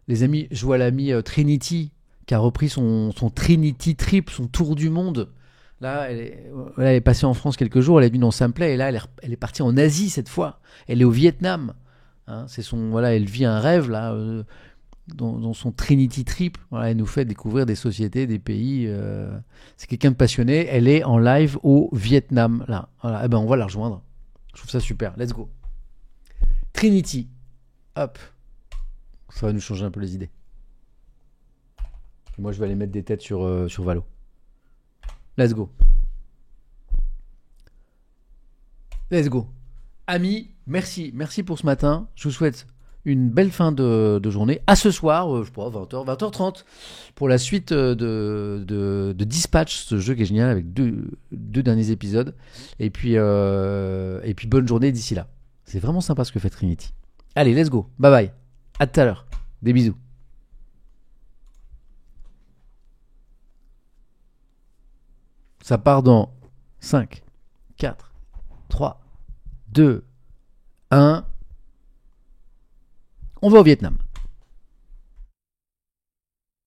les amis, je vois l'ami Trinity qui a repris son Trinity Trip, son tour du monde Là, elle est passée en France quelques jours, elle est venue dans Saint-Play, et là, elle est partie en Asie cette fois. Elle est au Vietnam. Hein, voilà, elle vit un rêve là, dans son Trinity Trip. Voilà, elle nous fait découvrir des sociétés, des pays. C'est quelqu'un de passionné. Elle est en live au Vietnam là. Voilà, eh ben on va la rejoindre. Je trouve ça super. Let's go. Trinity. Hop. Ça va nous changer un peu les idées. Et moi, je vais aller mettre des têtes sur Valo. Let's go. Let's go. Amis, merci. Merci pour ce matin. Je vous souhaite une belle fin de journée. À ce soir, je sais pas, 20h, 20h30, pour la suite de Dispatch, ce jeu qui est génial avec deux derniers épisodes. Et puis bonne journée d'ici là. C'est vraiment sympa ce que fait Trinity. Allez, let's go. Bye bye. À tout à l'heure. Des bisous. Ça part dans 5, 4, 3, 2, 1. On va au Vietnam.